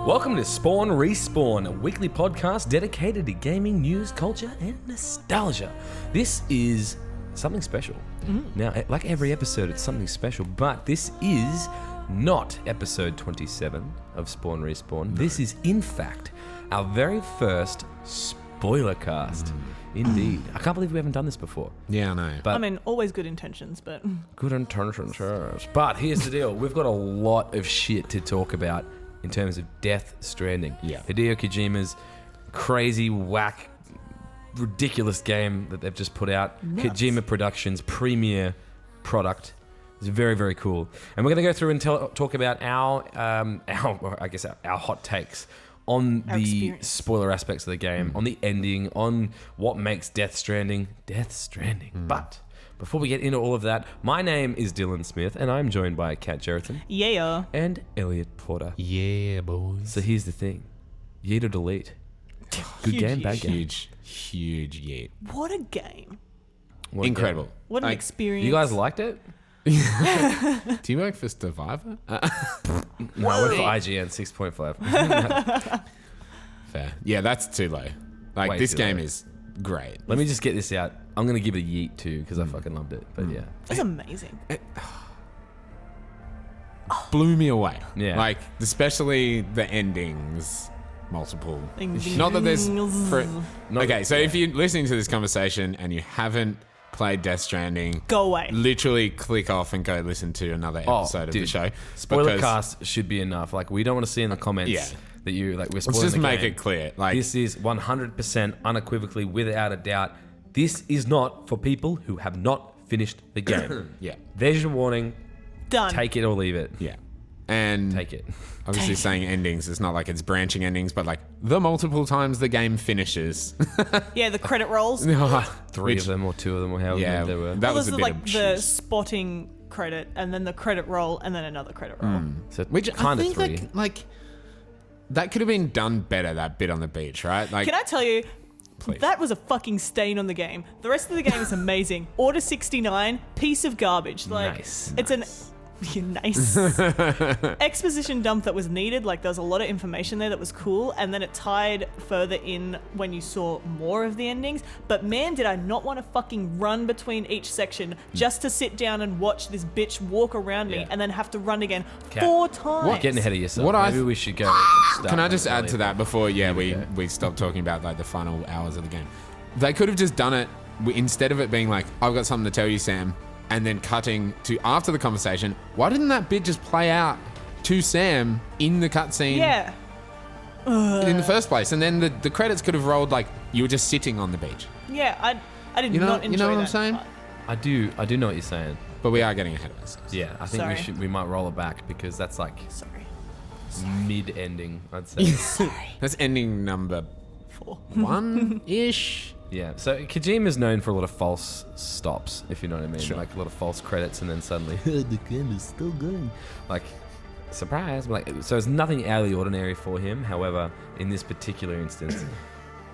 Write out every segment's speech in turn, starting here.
Welcome to Spawn Respawn, a weekly podcast dedicated to gaming news, culture, and nostalgia. This is something special. Now, like every episode, it's something special, but this is not episode 27 of Spawn Respawn. No. This is, in fact, our very first Spoilercast. Indeed. I can't believe we haven't done this before. Yeah, I know. But I mean, always good intentions, but... Good intentions, yes. But here's the deal. We've got a lot of shit to talk about in terms of Death Stranding. Yeah. Hideo Kojima's crazy, whack, ridiculous game that they've just put out. Nuts. Kojima Productions' premier product. It's very, very cool. And we're going to go through and talk about our hot takes on our the experience. Spoiler aspects of the game, on the ending, on what makes Death Stranding. But before we get into all of that, my name is Dylan Smith, and I'm joined by Kat Jerriton Yeah. and Elliot Porter. Yeah, boys. So here's the thing. Yeet or delete? Good Huge game, bad game? Huge yeet. What a game. What a Incredible. game. What an Like, experience. You guys liked it? Do you work for Survivor? No, I went for IGN 6.5. Fair. Yeah, that's too low. Like, Way this too game low. is great. Let me just get this out. I'm going to give it a yeet too, because I fucking loved it. But yeah. It's amazing. Blew me away. Yeah. Like, especially the endings. Multiple. Ding, ding, Not that there's... Not- Okay, so yeah. if you're listening to this conversation and you haven't played Death Stranding... Go away. Literally click off and go listen to another episode of the show. Spoilercast should be enough. Like, we don't want to see in the comments Yeah. that you, like, we're spoiling Let's just the make game. it clear. Like, This is 100% unequivocally, without a doubt. This is not for people who have not finished the game. yeah. There's your warning. Done. Take it or leave it. Yeah. And Take it. obviously Take it. saying endings, it's not like it's branching endings, but like the multiple times the game finishes. Yeah, the credit rolls. Three of them or two of them or however Yeah, many there were. that was a there's bit like of the cheese. spotting credit, and then the credit roll, and then another credit roll. So Which I kind of think three. like that could have been done better, that bit on the beach, right? Like, Can I tell you, Please. that was a fucking stain on the game. The rest of the game is amazing. Order 69, piece of garbage. Like, Nice. It's an... nice exposition dump that was needed. Like, there was a lot of information there that was cool, and then it tied further in when you saw more of the endings. But man, did I not want to fucking run between each section just to sit down and watch this bitch walk around me Yeah. and then have to run again Kat, 4 times. What? Getting ahead of yourself. What I Maybe th- we should go. start can I with just add to Elliot. that before we go. we stop talking about like the final hours of the game? They could have just done it instead of it being like, I've got something to tell you, Sam, and then cutting to after the conversation. Why didn't that bit just play out to Sam in the cutscene? Yeah. In the first place, and then the credits could have rolled like you were just sitting on the beach. Yeah, I did You know- not you enjoy know what that I'm saying? part. I do know what you're saying. But we are getting ahead of ourselves. Yeah, I think Sorry. we might roll it back because that's like Sorry. mid-ending, I'd say. That's ending number 4. 1-ish. Yeah, so Kojima's known for a lot of false stops, if you know what I mean. Sure. Like a lot of false credits and then suddenly, the game is still going. Like, surprise. Like, so it's nothing out of the ordinary for him. However, in this particular instance,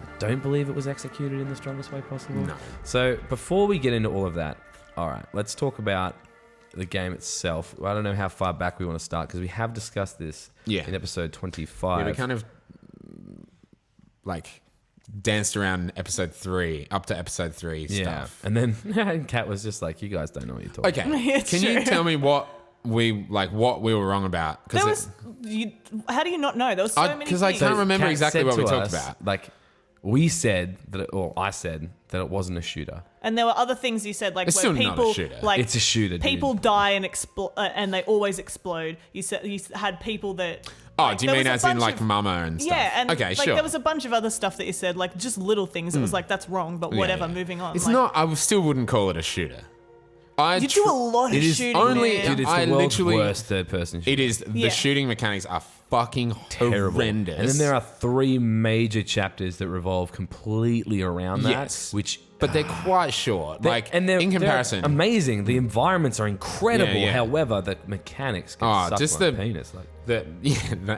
I don't believe it was executed in the strongest way possible. No. So before we get into all of that, all right, let's talk about the game itself. I don't know how far back we want to start because we have discussed this in episode 25. Yeah, we kind of like danced around episode 3 up to episode 3 stuff. And then Kat was just like, you guys don't know what you're talking about. Okay, It's can you true. tell me what we were wrong about? There was... how do you not know? There was so many because I things. can't remember Kat exactly said what we to talked us, about. Like, we said that, or I said that it wasn't a shooter. And there were other things you said, like It's where still not a people, shooter. like It's a shooter, dude. people die and and they always explode. You said you had people that. Oh, like, do you there mean was a as in bunch like of- Mama and stuff? Yeah, and okay, like sure. there was a bunch of other stuff that you said, like just little things. It was like that's wrong, but whatever. Yeah. Moving on. It's like, not. I still wouldn't call it a shooter. You do a lot of It is shooting. only- man. Dude, it's I the world's literally- worst third-person shooter. It is. The Yeah. shooting mechanics are fucking Terrible. horrendous. And then there are 3 major chapters that revolve completely around that. Yes. Which... but they're quite short. Like, and they're in comparison, they're amazing. The environments are incredible. Yeah, yeah. However, the mechanics can Oh, suck just my the- penis. Like, the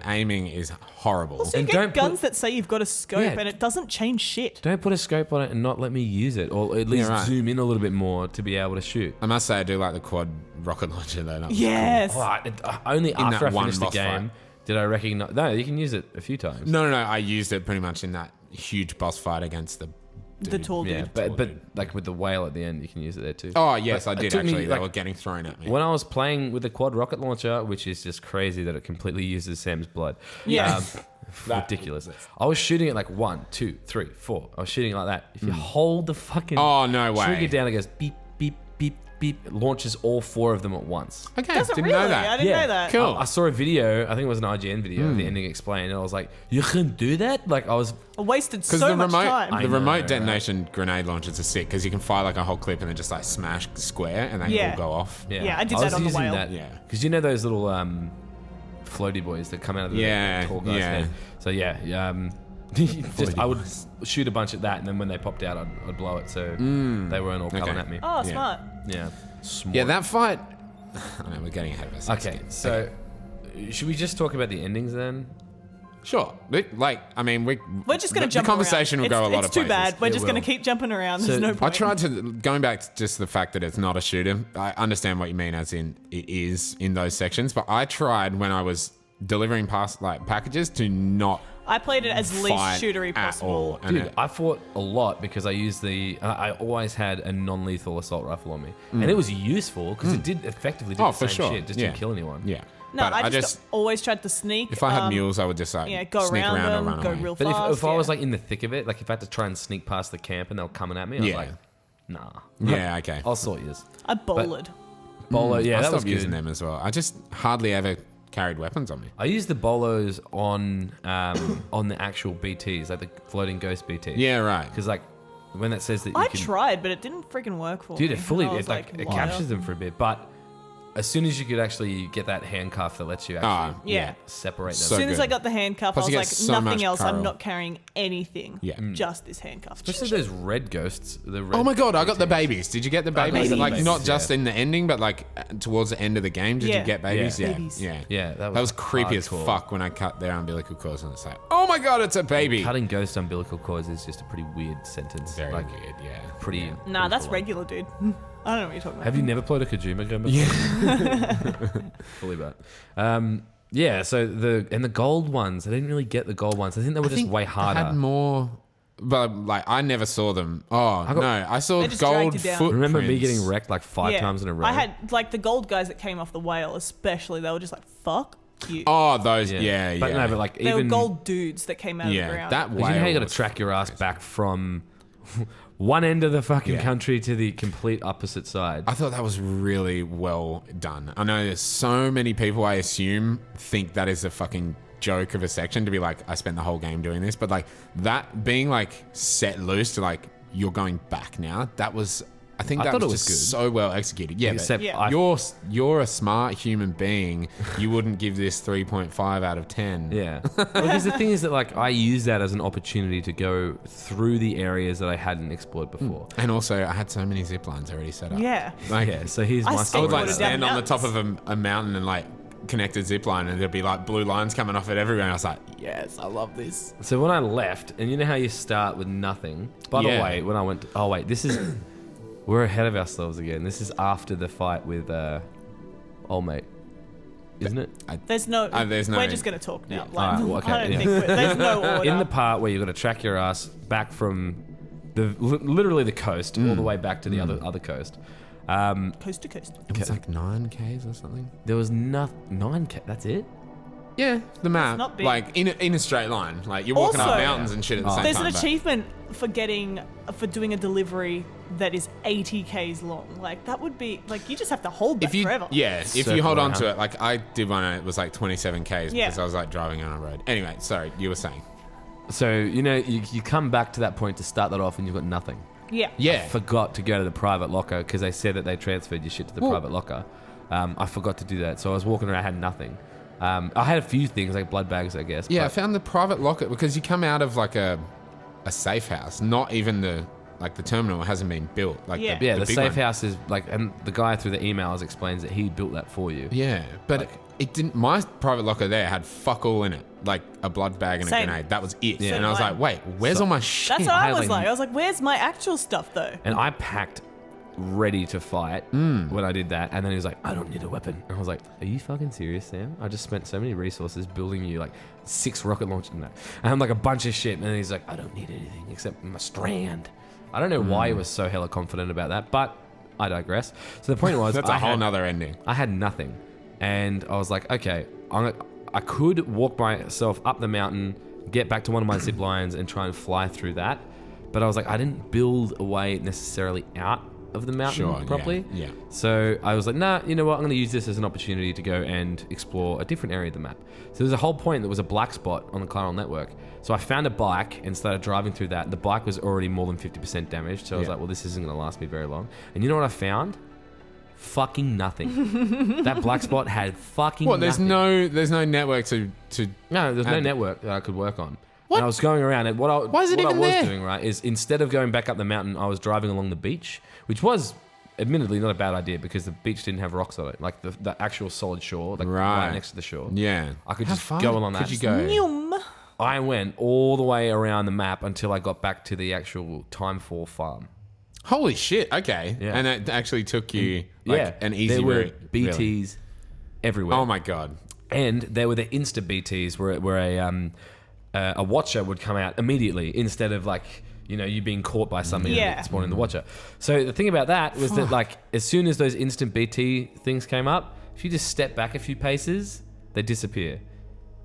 aiming is horrible. Also, you and get don't guns put- that say you've got a scope, Yeah. and it doesn't change shit. don't put a scope on it and not let me use it, or at least right. zoom in a little bit more to be able to shoot. I must say, I do like the quad rocket launcher though. That was Yes. Oh, only after I that one finished the boss game fight. Did I recognize? No, you can use it a few times. No. I used it pretty much in that huge boss fight against the tall dude. Yeah, but like with the whale at the end, you can use it there too. Oh, yes, But I it did took me, actually. They like, were getting thrown at me. When I was playing with the quad rocket launcher, which is just crazy that it completely uses Sam's blood. Yeah. Ridiculous. I was shooting it like 1, 2, 3, 4. I was shooting it like that. If you hold the fucking Oh, no way. trigger down, it goes beep, beep, beep, beep. It launches all 4 of them at once. Okay, Does it didn't really? know that. I didn't know that. Cool. I saw a video, I think it was an IGN video, of the ending explained, and I was like, you can do that? Like, I was... I wasted Because so the much time. the know, remote right? detonation grenade launchers are sick because you can fire like a whole clip and then just like smash square and they Yeah. all go off. Yeah, I did was that on the using whale. that, Yeah. Because you know those little floaty boys that come out of the Yeah, tall guy's yeah. head? So I would shoot a bunch at that, and then when they popped out, I'd blow it, so they weren't all coming at me. Oh, smart. Yeah. Yeah, that fight. I know we're getting ahead of ourselves. Okay, so should we just talk about the endings then? Sure. We're just going to jump The conversation around. will go a lot It's of too places. bad. We're It just going to will. keep jumping around. So There's no I point. tried to, going back to just the fact that it's not a shooter, I understand what you mean as in it is in those sections, but I tried when I was delivering past like packages to not I played it as least fight shootery at possible. all. And Dude, I fought a lot because I used I always had a non-lethal assault rifle on me. And it was useful because it did effectively do the for same sure. shit, just Yeah. didn't kill anyone. yeah. No, but I just always tried to sneak. if I had mules, I would just like go sneak around around them, or run go away. real But fast. if I was yeah. like in the thick of it, like if I had to try and sneak past the camp and they were coming at me, I was Yeah. like, nah. Yeah, okay. I'll sort yours. I bowled. Bolo, yeah, I that was stopped using good. them as well. I just hardly ever carried weapons on me. I used the bolos on the actual BTs, like the floating ghost BTs. Yeah, right. Because like when that says that you I can, tried, but it didn't freaking work for dude, me. it fully I was it why? captures them for a bit, but as soon as you could actually get that handcuff that lets you actually Yeah. separate them. As So soon as good. I got the handcuff, Plus I you was get like, so nothing much else. coral. I'm not carrying anything. Yeah. Just this handcuff. Especially those red ghosts. The red Oh my god, I got the BTs. babies. Did you get the babies? babies. Like not Yeah. just in the ending, but like towards the end of the game. Did Yeah. you get babies? Yeah. Yeah. Babies. Yeah. Yeah, That was creepy as hardcore. fuck when I cut their umbilical cords and it's like, oh my god, it's a baby. Cutting ghost umbilical cords is just a pretty weird sentence. Very like, weird, yeah. Pretty. Nah, pretty that's full on. regular, dude. I don't know what you're talking about. Have you never played a Kojima game before? Yeah. Fully bad. Yeah, so the gold ones, I didn't really get the gold ones. I think they were just way I harder. had more, but like I never saw them. Oh no, I saw They just gold dragged you down. footprints. Remember me getting wrecked like 5 Yeah. times in a row? I had like the gold guys that came off the whale, especially. They were just like, fuck you. Oh, those, yeah. But no, but like they even were gold dudes that came out of the yeah, ground. that you know how you got to was track your ass back from one end of the fucking Yeah. country to the complete opposite side. I thought that was really well done. I know there's so many people I assume think that is a fucking joke of a section to be like, I spent the whole game doing this, but like that being like set loose to like you're going back now. That was, I think I that thought was it was just good. so well executed. Yeah, Except but Yeah. I you're a smart human being. You wouldn't give this 3.5 out of 10. Yeah. Because the thing is that like I use that as an opportunity to go through the areas that I hadn't explored before. And also, I had so many zip lines already set up. yeah. Like, Yeah, so here's I my I story. would like Skateboarded stand down on the top of mountains. a mountain and like connect a zip line and there'd be like blue lines coming off it everywhere. And I was like, yes, I love this. So when I left, and you know how you start with nothing. By the Yeah. way, when I went, oh wait, this is we're ahead of ourselves again. This is after the fight with old mate, isn't it? There's no. there's no- We're just gonna talk now. Yeah. Like, Alright, well, okay, I don't yeah. think there's no order. In the part where you've got to track your ass back from literally the coast all the way back to the other coast. coast to coast. It was like 9Ks or something. There was 9K. That's it. Yeah, the map. not big. Like in a straight line. Like you're walking Also- up mountains and shit at the same There's time. an but- achievement for doing a delivery that is 80 k's long. Like that would be like you just have to hold that If you, forever. yeah, if Circle you hold on to around. it, like I did one, and it was like 27Ks Yeah. because I was like driving on a road. Anyway, sorry, you were saying. So you know you come back to that point to start that off, and you've got nothing. Yeah. Yeah. Forgot to go to the private locker because they said that they transferred your shit to the Well- private locker. I forgot to do that, so I was walking around, I had nothing. I had a few things like blood bags, I guess. Yeah, I but found the private locker because you come out of like a safe house, not even the terminal hasn't been built. Like Yeah. the big safe one. house is like, and the guy through the emails explains that he built that for you. Yeah, but Like- it didn't. My private locker there had fuck all in it, like a blood bag and Same. a grenade. That was it. Yeah. And I was Same like, wait, where's So- all my shit? That's what I I had, was like- like. I was like, where's my actual stuff though? And I packed ready to fight when I did that. And then he was like, I don't need a weapon. And I was like, are you fucking serious, Sam? I just spent so many resources building you like 6 rocket launchers and that. And like a bunch of shit. And then he's like, I don't need anything except my strand. I don't know why he was so hella confident about that, but I digress. So the point was, That's a whole nother ending. I had nothing. And I was like, okay, I could walk myself up the mountain, get back to one of my zip lines and try and fly through that. But I was like, I didn't build a way necessarily out of the mountain properly. Yeah. So I was like, nah, you know what? I'm going to use this as an opportunity to go and explore a different area of the map. So there's a whole point that was a black spot on the chiral network. So I found a bike and started driving through that. The bike was already more than 50% damaged. So I was like, well, this isn't going to last me very long. And you know what I found? Fucking nothing. That black spot had fucking nothing. There's no network to No, there's no network that I could work on. What? And I was going around and Why is it even there? doing, right, is instead of going back up the mountain, I was driving along the beach, which was admittedly not a bad idea because the beach didn't have rocks on it, like the actual solid shore, like right next to the shore. Yeah. I could just go along that. Could you go? Nyum. I went all the way around the map until I got back to the actual Timefall farm. Holy shit, okay. Yeah. And it actually took you an easy there were route. BTs really. everywhere. Oh my God. And there were the Insta BTs where a watcher would come out immediately instead of like, you know, you being caught by something and spawning the watcher. So the thing about that was that like as soon as those instant BT things came up, if you just step back a few paces, they disappear.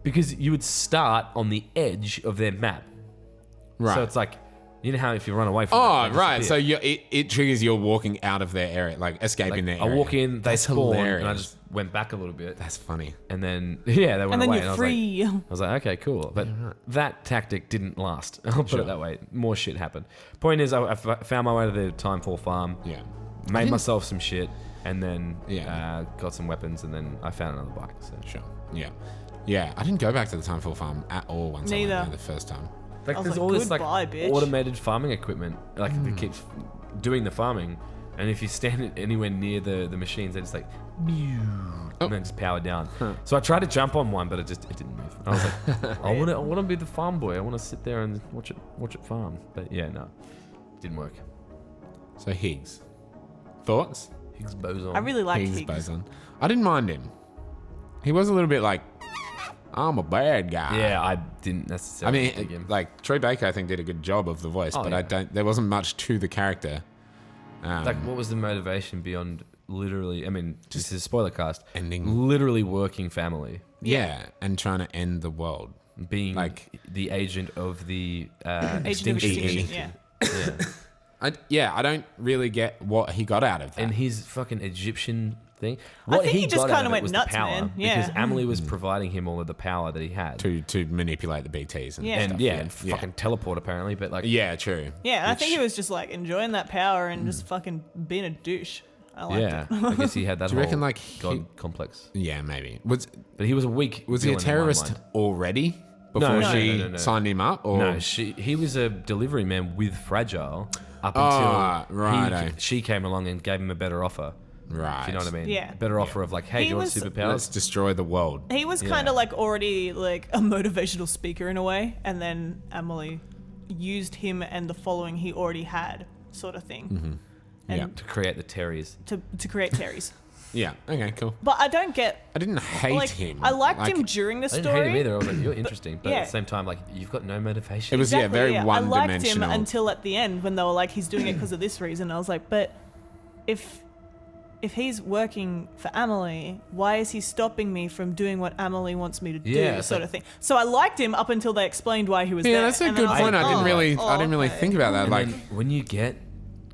Because you would start on the edge of their map. Right. So it's like, you know how if you run away from Oh, them, they right. So disappear. it triggers you're walking out of their area, like escaping their area. I walk in, they That's spawn, hilarious. and I just went back a little bit. That's funny. And then, they went And then away. you're and free. I was like, okay, cool. But that tactic didn't last. I'll put it that way. More shit happened. Point is, I found my way to the Timefall farm. Yeah. Made myself some shit, and then Yeah. got some weapons, and then I found another bike. So. Sure. Yeah. Yeah. I didn't go back to the Timefall farm at all once I went there the first time. Like, I was there's like, all this like "Goodbye, bitch." automated farming equipment, like that keeps doing the farming, and if you stand anywhere near the machines, they just like, and then just power down. So I tried to jump on one, but it didn't move. I was like, I want to be the farm boy. I want to sit there and watch it farm. But yeah, no, didn't work. So Higgs. Thoughts? Higgs boson. I really liked Higgs Higgs. boson. I didn't mind him. He was a little bit like, I'm a bad guy. Yeah, I didn't I necessarily dig mean, him. like Troy Baker, I think did a good job of the voice, but yeah. there wasn't much to the character. Like, what was the motivation beyond literally? I mean, this is Spoilercast. Ending. Literally working family, Yeah, and trying to end the world. being Like- the agent of the Agent of Extinction, yeah. Yeah. I don't really get what he got out of that. And his fucking Egyptian thing. I What think he just got out kinda of it went was nuts, the power, man. Yeah. because Amelie was providing him all of the power that he had, to manipulate the BTs and Yeah. stuff. and and fucking teleport apparently. But like, Yeah, true. Yeah, and I think he was just like enjoying that power and just fucking being a douche. I liked yeah, it. I guess he had that. Do you whole reckon, like, god complex? Yeah, maybe. Was But he was a weak. he a villain in my terrorist mind. already before No, she no. signed him up? Or No, he was a delivery man with Fragile up until righto. she came along and gave him a better offer. right. Do you know what I mean? Yeah. Better offer of like, hey, He you want was- superpowers? Let's destroy the world. He was kind of like already like a motivational speaker in a way, and then Emily used him and the following he already had, sort of thing, and Yeah. To create the Terries. to create Terry's. Yeah. Okay. Cool. But I don't get I didn't hate like him. I liked him during the I didn't story. hate him either. I was like, you're interesting, but yeah. at the same time, like, you've got no motivation. It was very I liked him one-dimensional. until at the end when they were like, he's doing it because of this reason. I was like, but if he's working for Amelie, why is he stopping me from doing what Amelie wants me to do, Yeah, sort so- of thing. So I liked him up until they explained why he was there. Yeah, that's a and then good was point. like, I didn't really okay. think about that. And Like, then when you get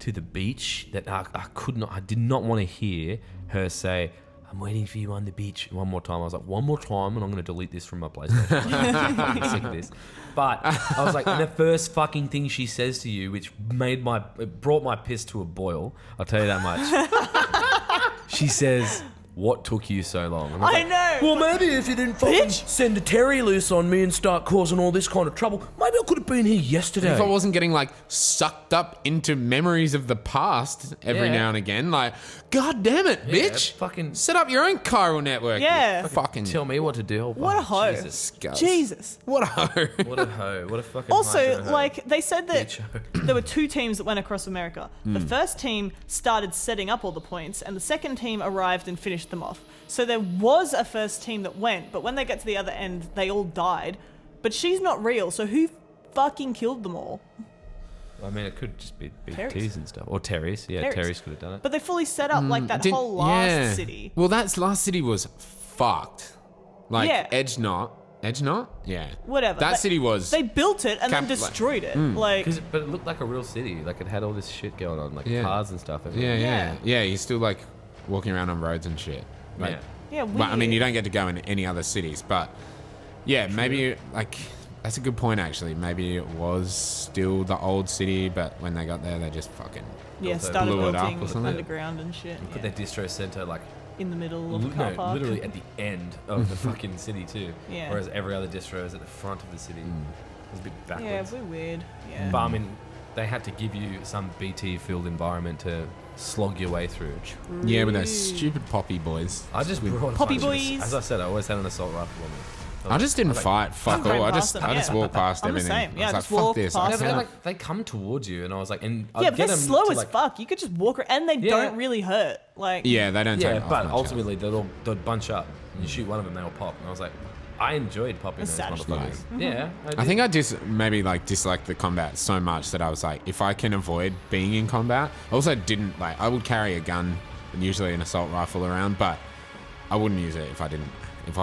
to the beach, that I did not want to hear her say, I'm waiting for you on the beach one more time. I was like, one more time, and I'm going to delete this from my PlayStation. I'm fucking sick of this. But I was like, and the first fucking thing she says to you, which it brought my piss to a boil, I'll tell you that much. She says, what took you so long? And I was I know. Well, maybe if you didn't fucking Bitch. send a Terry loose on me and start causing all this kind of trouble, maybe I could have been here yesterday. If I wasn't getting like sucked up into memories of the past every Yeah. now and again, like, God damn it, Yeah, bitch! fucking- set up your own chiral network. Yeah. you fucking Tell me what to do. What a hoe. Jesus. Scuzz. Jesus. What a hoe. What a hoe. What a fucking Also, hydra hoe. like, they said that Bitch. there were 2 teams that went across America. The first team started setting up all the points, and the second team arrived and finished them off. So there was a first team that went, but when they get to the other end, they all died. But she's not real, so who fucking killed them all? I mean, it could just be Terry's. BTs and stuff. Or Terry's. Yeah, Terry's. Terry's could have done it. But they fully set up, like, that whole last city. Well, that last city was fucked. Like, Yeah. Edge Knot? Yeah. Whatever. That They- city was... They built it and then Cap- destroyed it. Like, But it looked like a real city. Like, it had all this shit going on. Like, Yeah. cars and stuff. yeah. You're still, like, walking around on roads and shit. Like, Yeah. yeah, weird. Well, I mean, you don't get to go in any other cities, but yeah, maybe like that's a good point actually. Maybe it was still the old city, but when they got there, they just fucking yeah, also started blew it up building or something. underground and shit. Put Yeah. their distro center, like, In the middle of the car park. literally at the end of the fucking city, too. Yeah. Whereas every other distro is at the front of the city. It was a bit Yeah, backwards. we're weird. Yeah. But I mean, they had to give you some BT-filled environment to slog your way through. yeah, with those stupid poppy boys. I just brought a Poppy bunch of- boys. As I said, I always had an assault rifle on me. I just didn't like, fight. Fuck ran all. I past just them, yeah. walked past I'm the everything. same. Yeah, I was just like, fuck walk this. past I Yeah, but can't- like, they come towards you, and I was like, and I'd Yeah, get but they're them slow to, as like, fuck. You could just walk around, and they Yeah. don't really hurt. Like, Yeah, they don't Yeah, take off but much ultimately they'd bunch up. And you shoot one of them, they'll pop. And I was like, I enjoyed popping those That's motherfuckers. satisfying. Yeah, I think I just maybe like disliked the combat so much that I was like, if I can avoid being in combat. I also didn't like. I would carry a gun and usually an assault rifle around, but I wouldn't use it if I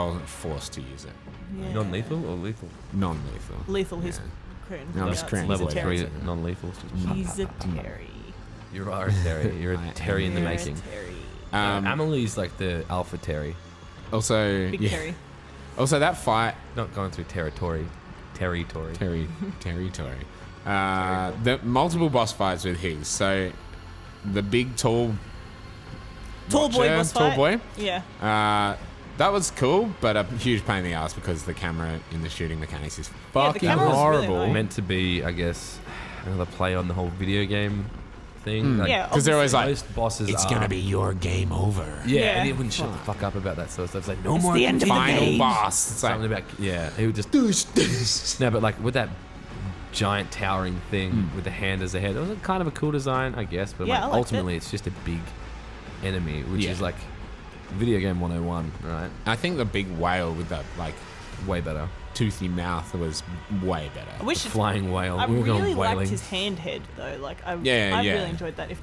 wasn't forced to use it. yeah. non-lethal or lethal. Non-lethal. Lethal. He's Yeah. creating. No, I'm just creating Level He's a 3 Terry. non-lethal. He's a Terry. You are a Terry. You're I a am. Terry in the You're a making. Terry. Amelie's like the alpha Terry. Also, Big yeah. Terry. Also, that fight, Not going through territory. Territory. territory. The multiple boss fights with Higgs. So, the big tall Tall boy watcher, boss tall fight. boy. Yeah. That was cool, but a huge pain in the ass because the camera in the shooting mechanics is Yeah, the fucking camera was really horrible. annoying. Meant to be, I guess, another play on the whole video game thing. Like, Yeah, Because they're always like, most bosses it's are, going to be your game over. Yeah, Yeah. and he wouldn't shut the fuck up about that sort of stuff. It's like, no It's more the end of the Final game. boss. It's like, something about, yeah, he would just no, but like with that giant towering thing with the hand as a head, it was kind of a cool design, I guess, but Yeah, like, I liked ultimately it's just a big enemy, which Yeah. is like video game 101, right? I think the big whale with that like Way better. toothy mouth was way better. I wish Flying whale. I we were going really whaling. liked his hand head though. Like I Yeah, yeah. really enjoyed that. If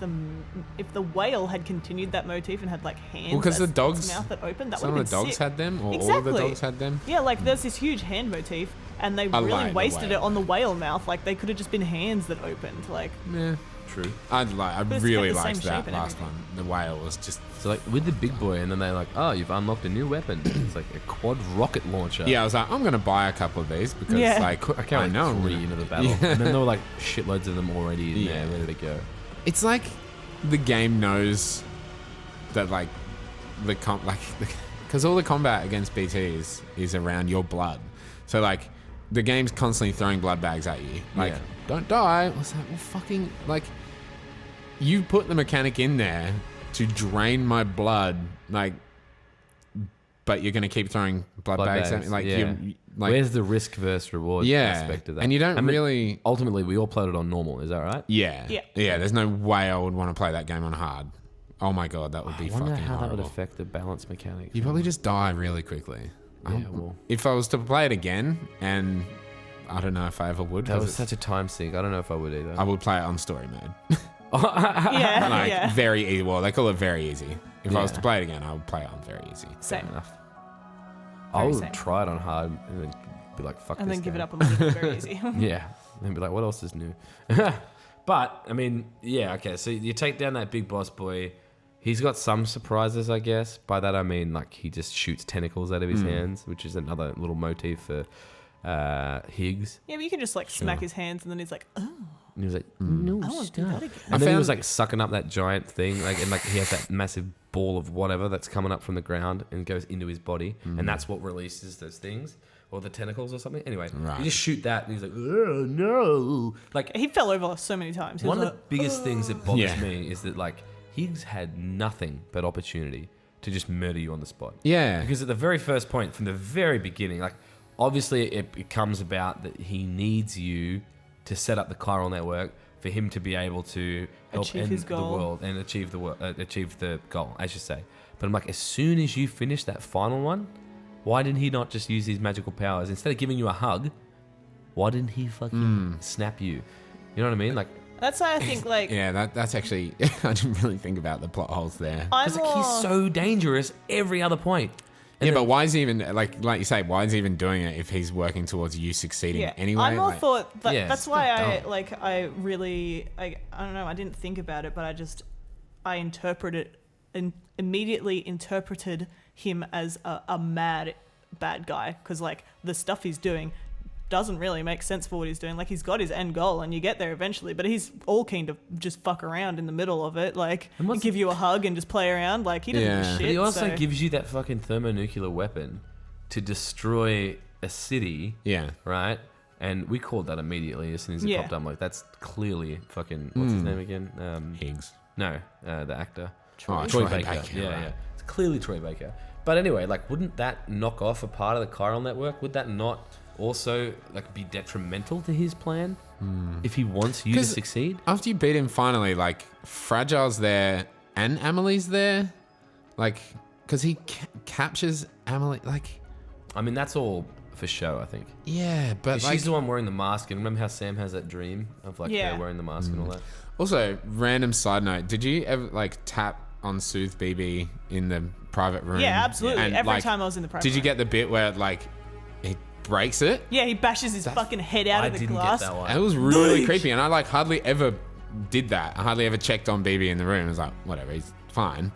the whale had continued that motif and had like hands, Well, 'cause the as dogs- its mouth that opened, that Some would of have the been dogs sick. had them, or all of Exactly. the dogs had them. Yeah, like there's this huge hand motif, and they I really like the wasted whale. it on the whale mouth. Like they could have just been hands that opened. Like Yeah, True. I it's really got the liked same that shape and last everything. one. The whale was just. So like with the big boy, and then they're like, oh, you've unlocked a new weapon. It's like a quad rocket launcher. Yeah, I was like, I'm gonna buy a couple of these because Yeah. like I carried know I'm 3 gonna- into the battle, Yeah. and then there were like shitloads of them already in Yeah. there, ready to go. It's like the game knows that like because all the combat against BTs is around your blood. So like the game's constantly throwing blood bags at you. Like, Yeah. don't die. I was like, well, fucking like you put the mechanic in there to drain my blood, like, but you're gonna keep throwing blood bags at me. Like yeah. you like Where's the risk versus reward aspect of that? and you don't I mean, really. ultimately, we all played it on normal. Is that right? Yeah. Yeah. Yeah, there's no way I would want to play that game on hard. Oh my god, that would be I wonder fucking how that horrible. would affect the balance mechanics. You probably just die really quickly. Yeah, well, If I was to play it again, and I don't know if I ever would, that 'cause was such a time sink. I don't know if I would either. I would play it on story mode. yeah, Like, yeah. very easy. Well, they call it very easy. If I was Yeah. to play it again, I would play it on very easy. Same. enough. I Very would same. try it on hard and then be like, fuck And this then give it game. up and leave it very easy. Yeah. And be like, what else is new? But, I mean, yeah, okay. So you take down that big boss boy. He's got some surprises, I guess. By that, I mean, like, he just shoots tentacles out of his hands, which is another little motif for Higgs. Yeah, but you can just like smack his hands and then he's like, oh, And he was like, no, I want to do that again. And then he found- was like sucking up that giant thing, like, and like he had that massive ball of whatever that's coming up from the ground and goes into his body, and that's what releases those things. Or the tentacles or something. Anyway, you just shoot that and he's like, oh, no. Like, He fell over so many times. He one of was the like, biggest things that bothers me is that, like, he's had nothing but opportunity to just murder you on the spot. Yeah. Because at the very first point, from the very beginning, like, obviously it comes about that he needs you to set up the chiral network for him to be able to help Achieve end his the goal. world and achieve the goal, as you say. But I'm like, as soon as you finish that final one, why didn't he not just use his magical powers? Instead of giving you a hug, why didn't he fucking snap you? You know what I mean? Like, that's why I think, like, Yeah, that's actually... I didn't really think about the plot holes there. I'm because like, he's so dangerous every other point. And Yeah, then- but why is he even... Like you say, why is he even doing it if he's working towards you succeeding anyway? I more Like, thought that, Yeah, that's it's why dumb. I really I don't know, I didn't think about it, but I interpreted and immediately interpreted him as a mad bad guy, because like the stuff he's doing doesn't really make sense for what he's doing. Like, he's got his end goal and you get there eventually, but he's all keen to just fuck around in the middle of it, like, And what's and give you a hug and just play around. Like, he doesn't Yeah. give a But shit. But he also so- gives you that fucking thermonuclear weapon to destroy a city, Yeah. right? And we called that immediately as soon as it Yeah. popped up. I'm like, that's clearly fucking... What's his name again? Higgs. No, the actor. Oh, Troy Troy Baker. Baker, Yeah, right. yeah. It's clearly Troy Baker. But anyway, like, wouldn't that knock off a part of the chiral network? Would that not also like be detrimental to his plan if he wants you to 'Cause- succeed? After you beat him finally, like, Fragile's there and Amelie's there. Like, because he captures Amelie. Like, I mean, that's all for show, I think. yeah, but like... She's the one wearing the mask, and remember how Sam has that dream of like Yeah. her wearing the mask and all that? Also, random side note, did you ever, like, tap on Soothe BB in the private room? Yeah, absolutely. And, Every like, time I was in the private did you room. get the bit where, like, he breaks it? Yeah, he bashes his fucking head out I of the didn't glass. get that one. It was really creepy, and I, like, hardly ever did that. I hardly ever checked on BB in the room. I was like, whatever, he's fine.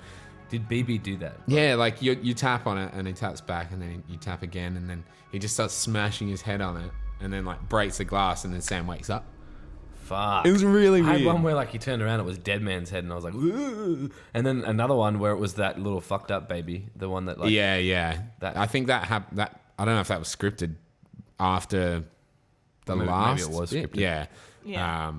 Did BB do that? Yeah, like, you tap on it, and he taps back, and then you tap again, and then he just starts smashing his head on it, and then, like, breaks the glass, and then Sam wakes up. Fuck. It was really I had weird. one where like he turned around, it was Deadman's head, and I was like, ooh. And then another one where it was that little fucked up baby, the one that like, Yeah. That- I think that I don't know if that was scripted after the Maybe last. it was bit. scripted. Yeah. Yeah.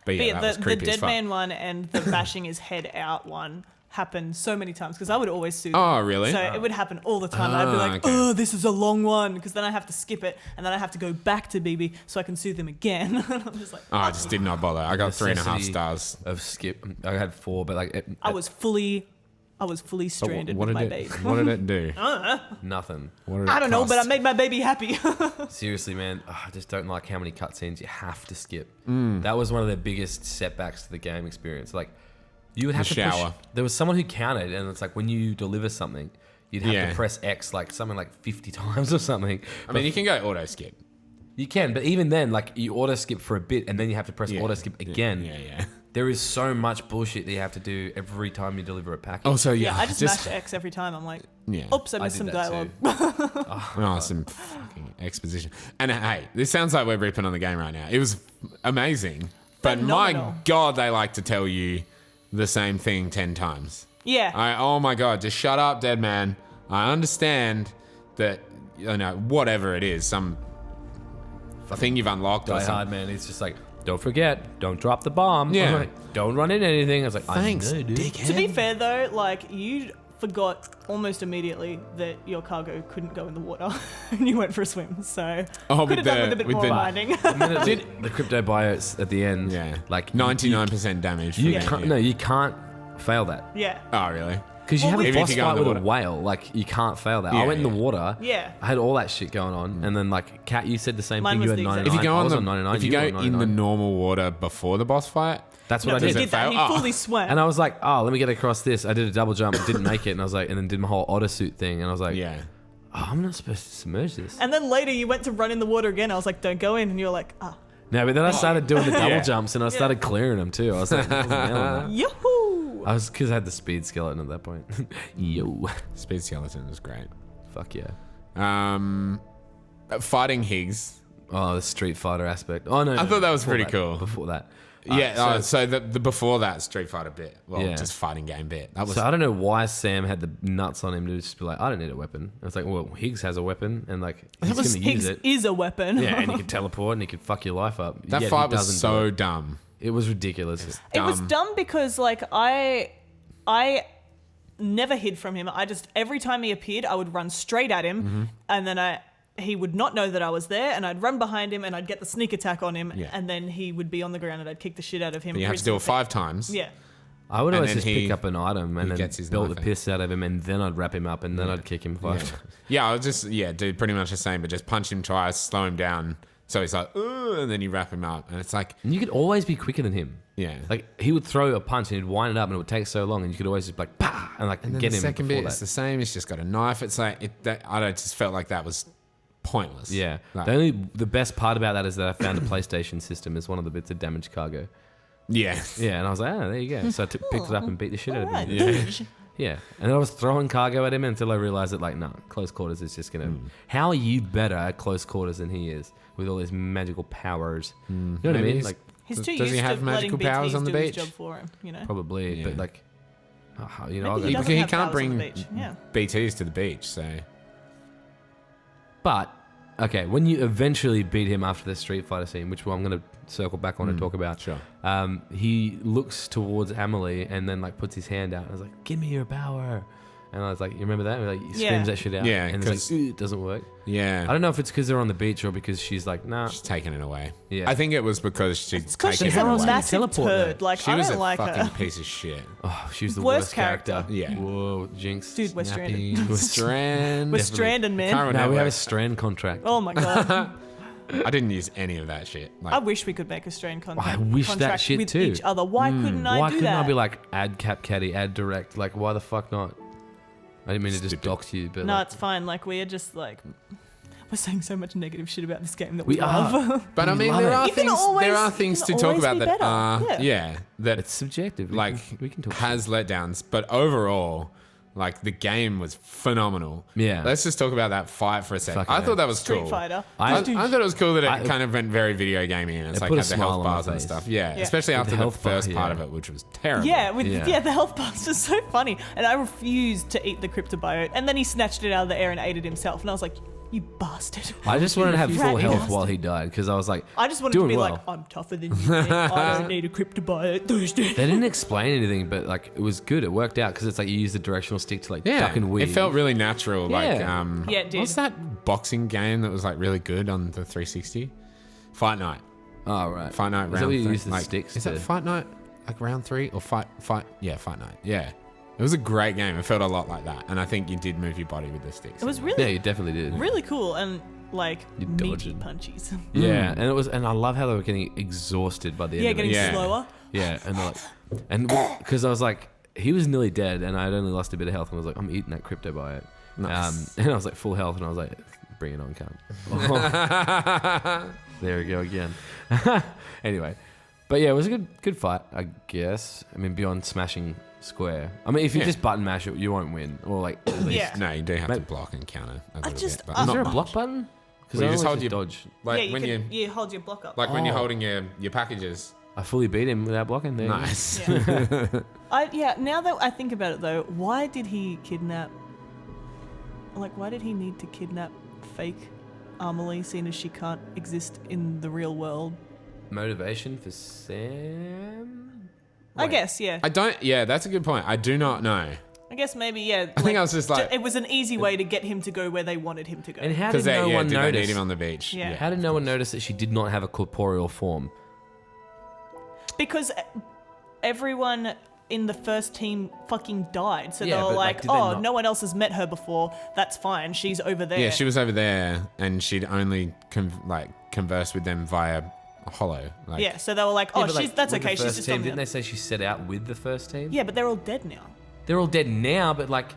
But yeah, that was the creepy as fuck. Deadman one and the bashing his head out one happened so many times, because I would always soothe Oh, him. really? So it would happen all the time. I'd be like, okay. oh, this is a long one, because then I have to skip it, and then I have to go back to BB so I can soothe him again. And I'm just like, Oh, I just did not bother. I got 3.5 necessity stars. of skip. I had 4, but like I was fully stranded with my baby. What did it do? nothing. What did it I don't know, but I cost? made my baby happy. Seriously, man, I just don't like how many cutscenes you have to skip. That was one of the biggest setbacks to the game experience. Like, you would have The to push. shower. There was someone who counted, and it's like when you deliver something, you'd have Yeah. to press X like something like 50 times or something. I mean, you can go auto skip. You can, but even then, like you auto skip for a bit, and then you have to press auto skip again. Yeah. There is so much bullshit that you have to do every time you deliver a package. Also, yeah, yeah, I just mash X every time. I'm like, Yeah. oops, I I missed did some that dialogue. too. Oh, some fucking exposition. And hey, this sounds like we're ripping on the game right now. It was amazing. But Phenomenal. my God, they like to tell you the same thing 10 times. Yeah. Oh my God, just shut up, Deadman. I understand that, you know, whatever it is, some thing you've unlocked or Die something. Hard, man. It's just like, don't forget, don't drop the bomb. Yeah. I'm like, don't run into anything. I was like, Thanks, I know, dude. dickhead. To be fair though, like, you forgot almost immediately that your cargo couldn't go in the water, and you went for a swim. So Oh, could have done with a bit more reminding. The minute the crypto biotes at the end, Yeah. like 99% damage. You for me, can't, yeah. no, you can't fail that. Yeah. Oh, really? Because you Well, have a even if boss you go in fight the with a water. whale, like you can't fail that. Yeah, I went in the yeah. water. Yeah. I had all that shit going on, and then like Kat, you said the same Mine thing. was You had the exact 99. If you go I on was the, on 99. if you go were in on the 99. normal water before the boss fight, That's what No, I he did. did that. He Oh. fully swam. And I was like, oh, let me get across this. I did a double jump, didn't make it, and I was like, and then did my whole otter suit thing, and I was like, yeah. oh, I'm not supposed to submerge this. And then later you went to run in the water again. I was like, don't go in. And you were like, ah, No, but then I started doing the double Yeah. jumps, and I started clearing them too. I was like, I was nailing that. yahoo! I was because I had the speed skeleton at that point. Yo, Speed Skeleton was great. fuck yeah. Fighting Higgs. Oh, the Street Fighter aspect. Oh no, I thought that was before pretty cool. Before that, So the before that Street Fighter bit, Yeah. just fighting game bit. That was So I don't know why Sam had the nuts on him to just be like, I don't need a weapon. And it's like, well, Higgs has a weapon, and like he's going to use Higgs it. is a weapon. Yeah, and he can teleport, and he can fuck your life up. that Yet fight he was doesn't so do it. dumb. It was ridiculous. It was dumb because like I never hid from him. I just every time he appeared, I would run straight at him, and then he would not know that I was there, and I'd run behind him, and I'd get the sneak attack on him, and then he would be on the ground, and I'd kick the shit out of him. But you have to do it 5 times. Yeah. I would And always then just pick up an item and then gets his belt the knife out. piss out of him, and then I'd wrap him up, and then I'd kick him 5 times. Yeah, I was just do pretty much the same, but just punch him twice, slow him down, so he's like, "Ugh," and then you wrap him up, and it's like, And you could always be quicker than him. yeah. Like, he would throw a punch and he'd wind it up, and it would take so long, and you could always just be like, bah! And like, And then get the him second before bit is that. the same. It's just got a knife. It's like I just felt like that was pointless. Yeah. Like, The best part about that is that I found a PlayStation system as one of the bits of damaged cargo. yeah. Yeah, and I was like, oh, there you go. So I picked it up and beat the shit out of Alright. him. Yeah. And I was throwing cargo at him until I realized that, like, no, close quarters is just going to... How are you better at close quarters than he is with all his magical powers? You know what I Maybe mean? he's- Like, He's Does too he used have to magical letting powers BTs on the do his beach? job for him, you know. probably, Yeah. but like... you know, Maybe I'll he go- doesn't Because he have can't powers on bring the beach. Yeah. BTs to the beach, so But, okay, when you eventually beat him after the Street Fighter scene, which I'm going to circle back on and talk about, sure. he looks towards Amelie and then like puts his hand out and I was like, give me your power. And I was like, you remember that? And like, he screams that shit out. Yeah, and it's like, it doesn't work. Yeah. I don't know if it's because they're on the beach or because she's like, nah. She's taking it away. Yeah. I think it was because she'd It's because taken she's it a How else away. can you massive teleport, turd. though? Like, She I was don't a like fucking her. piece of shit. Oh, she was the Worst worst character. Yeah. Whoa, Jinx. Dude, we're stranded. Nappy, Strand. We're stranded, man. Current No, we have a network. Strand contract. Oh my god. I didn't use any of that shit. Like, I wish we could make a strain contract. I wish that contract shit with too. each other. Why couldn't I Why do couldn't that? I be like, add CapCaddy, add direct? Like, why the fuck not? I didn't mean to just Stupid. dox you, but No, like, it's fine. Like we are just like we're saying so much negative shit about this game that We we, are. love. but I we mean, love there it. are You can things. There always- are you things can to talk always about be that better. are Yeah. that it's subjective. like we can talk. has letdowns, but overall, like the game was phenomenal. Yeah. Let's just talk about that fight for a second. Fucking I thought that was Street cool. Fighter. I Dude, thought it was cool that it I- kind of went very video gamey and it's It like put a had the smile health on my bars and face. stuff. Yeah, Yeah. especially With after the the health bar, first part yeah. of it, which was terrible. Yeah, Yeah. the health bars was so funny, and I refused to eat the cryptobiote, and then he snatched it out of the air and ate it himself, and I was like, "You bastard!" I just wanted to have full Rat health bastard. while he died because I was like, I just wanted to doing be well. like, "I'm tougher than you. Man. I don't need a cryptobiote." They didn't explain anything, but like it was good. It worked out because it's like you use the directional stick to like Yeah, duck and weave. it felt really natural. Like, Yeah. Yeah, it did. what's that boxing game that was like really good on the 360? Fight Night. Oh right, Fight Night Is round that where you three. use the Like, sticks? Is that to- Fight Night like round 3 or fight? Yeah, Fight Night. Yeah, it was a great game. It felt a lot like that, and I think you did move your body with the sticks. It was Yeah, really, you definitely did. really cool, and like You dodge meaty it. punchies. Yeah, and it was, and I love how they were getting exhausted by the end. Yeah, of getting it. Yeah. slower. Yeah, and they're like, and because I was like, he was nearly dead, and I'd only lost a bit of health, and I was like, I'm eating that cryptobiote. Nice. And I was like full health, and I was like, bring it on, cunt. There we go again. Anyway, but yeah, it was a good fight, I guess. I mean, beyond smashing square. I mean, if you Yeah. just button mash it, you won't win, or like at least. Yeah. No, you do have to Maybe- block and counter. A I little just- bit, but Is Is not there a much. block button? Because Well, I you just always hold dodge. Like yeah, you when can, you hold your block up. when you're Oh. holding your packages. I fully beat him without blocking. There. Nice. Yeah. Now that I think about it, though, why did he kidnap? Like, why did he need to kidnap fake Amelie, seeing as she can't exist in the real world? Motivation for Sam. I guess, yeah. I don't. Yeah, that's a good point. I do not know. I guess maybe, yeah. I think I was just like- it was an easy way to get him to go where they wanted him to go. And how did Because no one did they notice? need him on the beach? Yeah. How did no one notice that she did not have a corporeal form? Because everyone in the first team fucking died. So Yeah, they were but, like, like, did they oh, not- no one else has met her before. That's fine. She's over there. Yeah, she was over there, and she'd only conversed with them via Hollow. Like, Yeah, so they were like, oh, Yeah, but, like, that's with the okay. She's first just team, on didn't the... they say she set out with the first team? Yeah, but they're all dead now. They're all dead now, but like,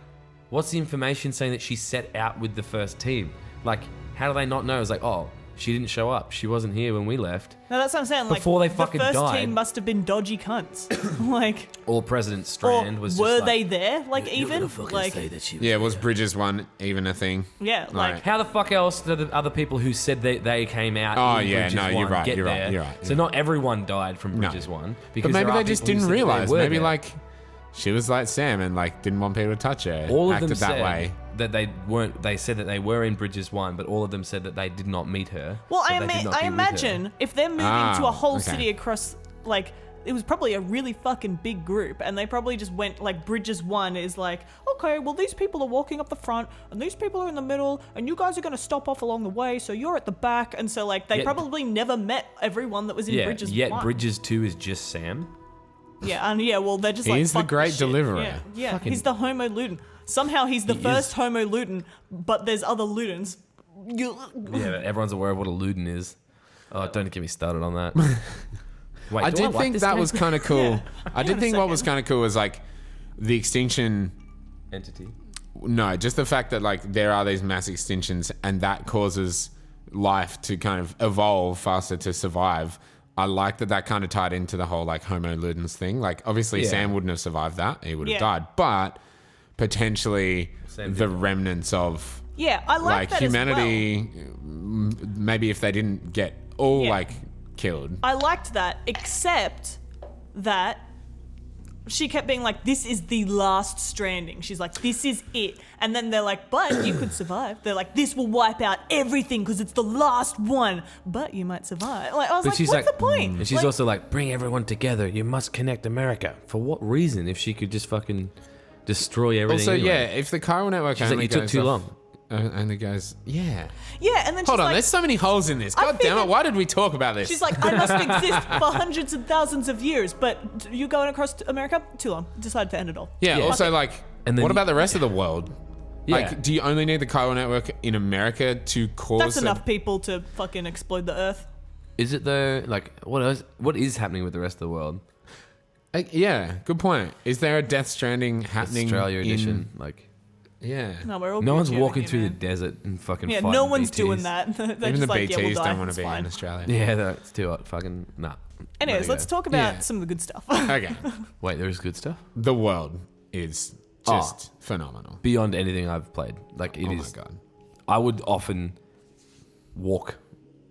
what's the information saying that she set out with the first team? Like, how do they not know? It's like, oh, she didn't show up. She wasn't here when we left. No, that's what I'm saying. Like, Before they fucking the first died. team must have been dodgy cunts. Like, Or President Strand or was were just they like, there? Like, "You're even gonna fucking like, say that she was Yeah, was there." Bridges 1 even a thing? yeah, like. How the fuck else do the other people who said they came out Oh, in yeah, Bridges no, you're 1 right, get you're right, there? you're right, So you're not everyone died from Bridges 1. Because But maybe there are they just people who didn't said realize. were Maybe there. like she was like Sam and like didn't want people to touch her. all of acted them that said way. that they weren't. They said that they were in Bridges 1, but all of them said that they did not meet her. Well, that I, they did not I be with imagine her. if they're moving to a whole okay. city across, like, it was probably a really fucking big group, and they probably just went, like, Bridges 1 is like, okay, well, these people are walking up the front, and these people are in the middle, and you guys are going to stop off along the way, so you're at the back, and so, like, they Yeah. probably never met everyone that was in Bridges 1. Bridges 2 is just Sam. Yeah, and yeah, well, they're just like, He's the fuck great this shit. deliverer. Yeah, Fucking- he's the Homo Ludin. Somehow he's the He first is. Homo Ludin, but there's other Ludins. Yeah, but everyone's aware of what a Ludin is. Oh, don't get me started on that. Wait, I do did like think this that game? was kind of cool. Yeah. I did a think what was second. kind of cool was like the extinction. entity. No, just the fact that like there are these mass extinctions and that causes life to kind of evolve faster to survive. I like that kind of tied into the whole like Homo Ludens thing. Like obviously Yeah. Sam wouldn't have survived that; he would have Yeah. died. But potentially Sam the did. remnants of Yeah, I like that humanity. as well. Maybe if they didn't get all Yeah. like killed. I liked that, except that she kept being like, this is the last Stranding. She's like, this is it. And then they're like, but you could survive. They're like, this will wipe out everything because it's the last one, but you might survive. Like, I was But like, she's what's like, the point? And she's Like, also like, bring everyone together. You must connect America. For what reason? If she could just fucking destroy everything. Also, anyway. yeah, if the chiral network She's like, only you took goes too off- long. Only goes, yeah. yeah, and then Hold she's on, like, there's so many holes in this. I God damn it! figured- Why did we talk about this? she's like, I must exist for hundreds and thousands of years, but you going across to America? Too long. Decided to end it all. yeah. Yeah. Also, like, And then what you- about the rest of the world? Yeah. Like, do you only need the chiral network in America to cause? That's a- enough people to fucking explode the Earth. Is it though? Like, what is happening with the rest of the world? Yeah, good point. Is there a Death Stranding happening? Australia in- edition. Like, Yeah. No, we're all no one's Gucci walking over through here, the man. desert and fucking Yeah, fighting no one's BTs. doing that. They're Even just the like, BTs yeah, we'll die. don't want It's to be fine. in Australia. Yeah, that's too hot. Fucking nah. Anyways, There let's you go. talk about Yeah. some of the good stuff. Okay. Wait, there is good stuff The world is just phenomenal. beyond anything I've played. Like it Oh is. my god. I would often walk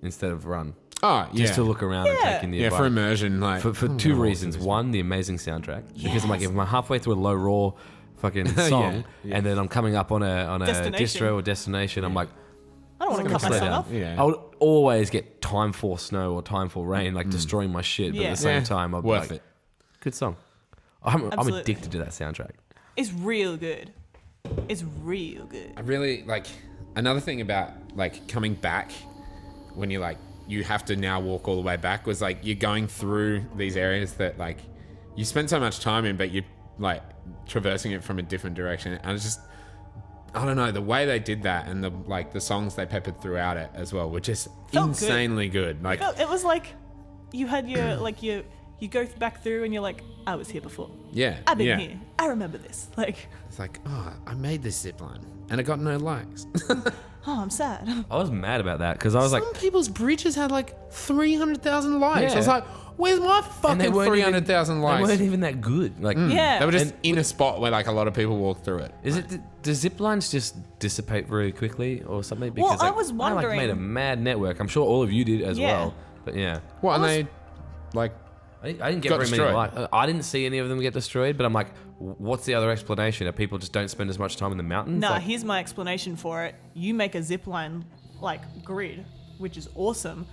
instead of run, Oh yeah. just to look around and Yeah. take in the Yeah, for environment. immersion, like For oh, two no, reasons. this- One, the amazing soundtrack. Because I'm like, if I'm halfway through a low raw fucking song, yeah. and then I'm coming up on a Destination. distro or destination, I'm like, I don't want to cut slow my song down. off. Yeah. I would always get time for snow or time for rain, like destroying my shit. But Yeah. at the same Yeah, time, I'm worth like, it. good song. I'm Absolutely. addicted to that soundtrack. It's real good. It's real good. I really like another thing about like coming back when you like you have to now walk all the way back was like you're going through these areas that like you spent so much time in, but you're like traversing it from a different direction. And it's just I don't know, the way they did that and the like the songs they peppered throughout it as well were just Felt good. insanely good. Like It was like you had your like you go back through and you're like, I was here before. yeah, I've been yeah. here. I remember this. Like, It's like, oh, I made this zipline and it got no likes. oh, I'm sad. I was mad about that because I was like, Some people's bridges had like 300,000 likes. Yeah. I was like, where's my and fucking 300,000 They likes? weren't even that good. Like, Yeah. They were just And- in a spot where like a lot of people walked through it. Is it do zip lines just dissipate very quickly or something? Because I like, was I like wondering- made a mad network. I'm sure all of you did as Yeah. well. But yeah, What? And was- they like I didn't get Got very destroyed. many likes. I didn't see any of them get destroyed. But I'm like, what's the other explanation? Are people just don't spend as much time in the mountains? Nah, Like, here's my explanation for it. You make a zipline like grid, which is awesome,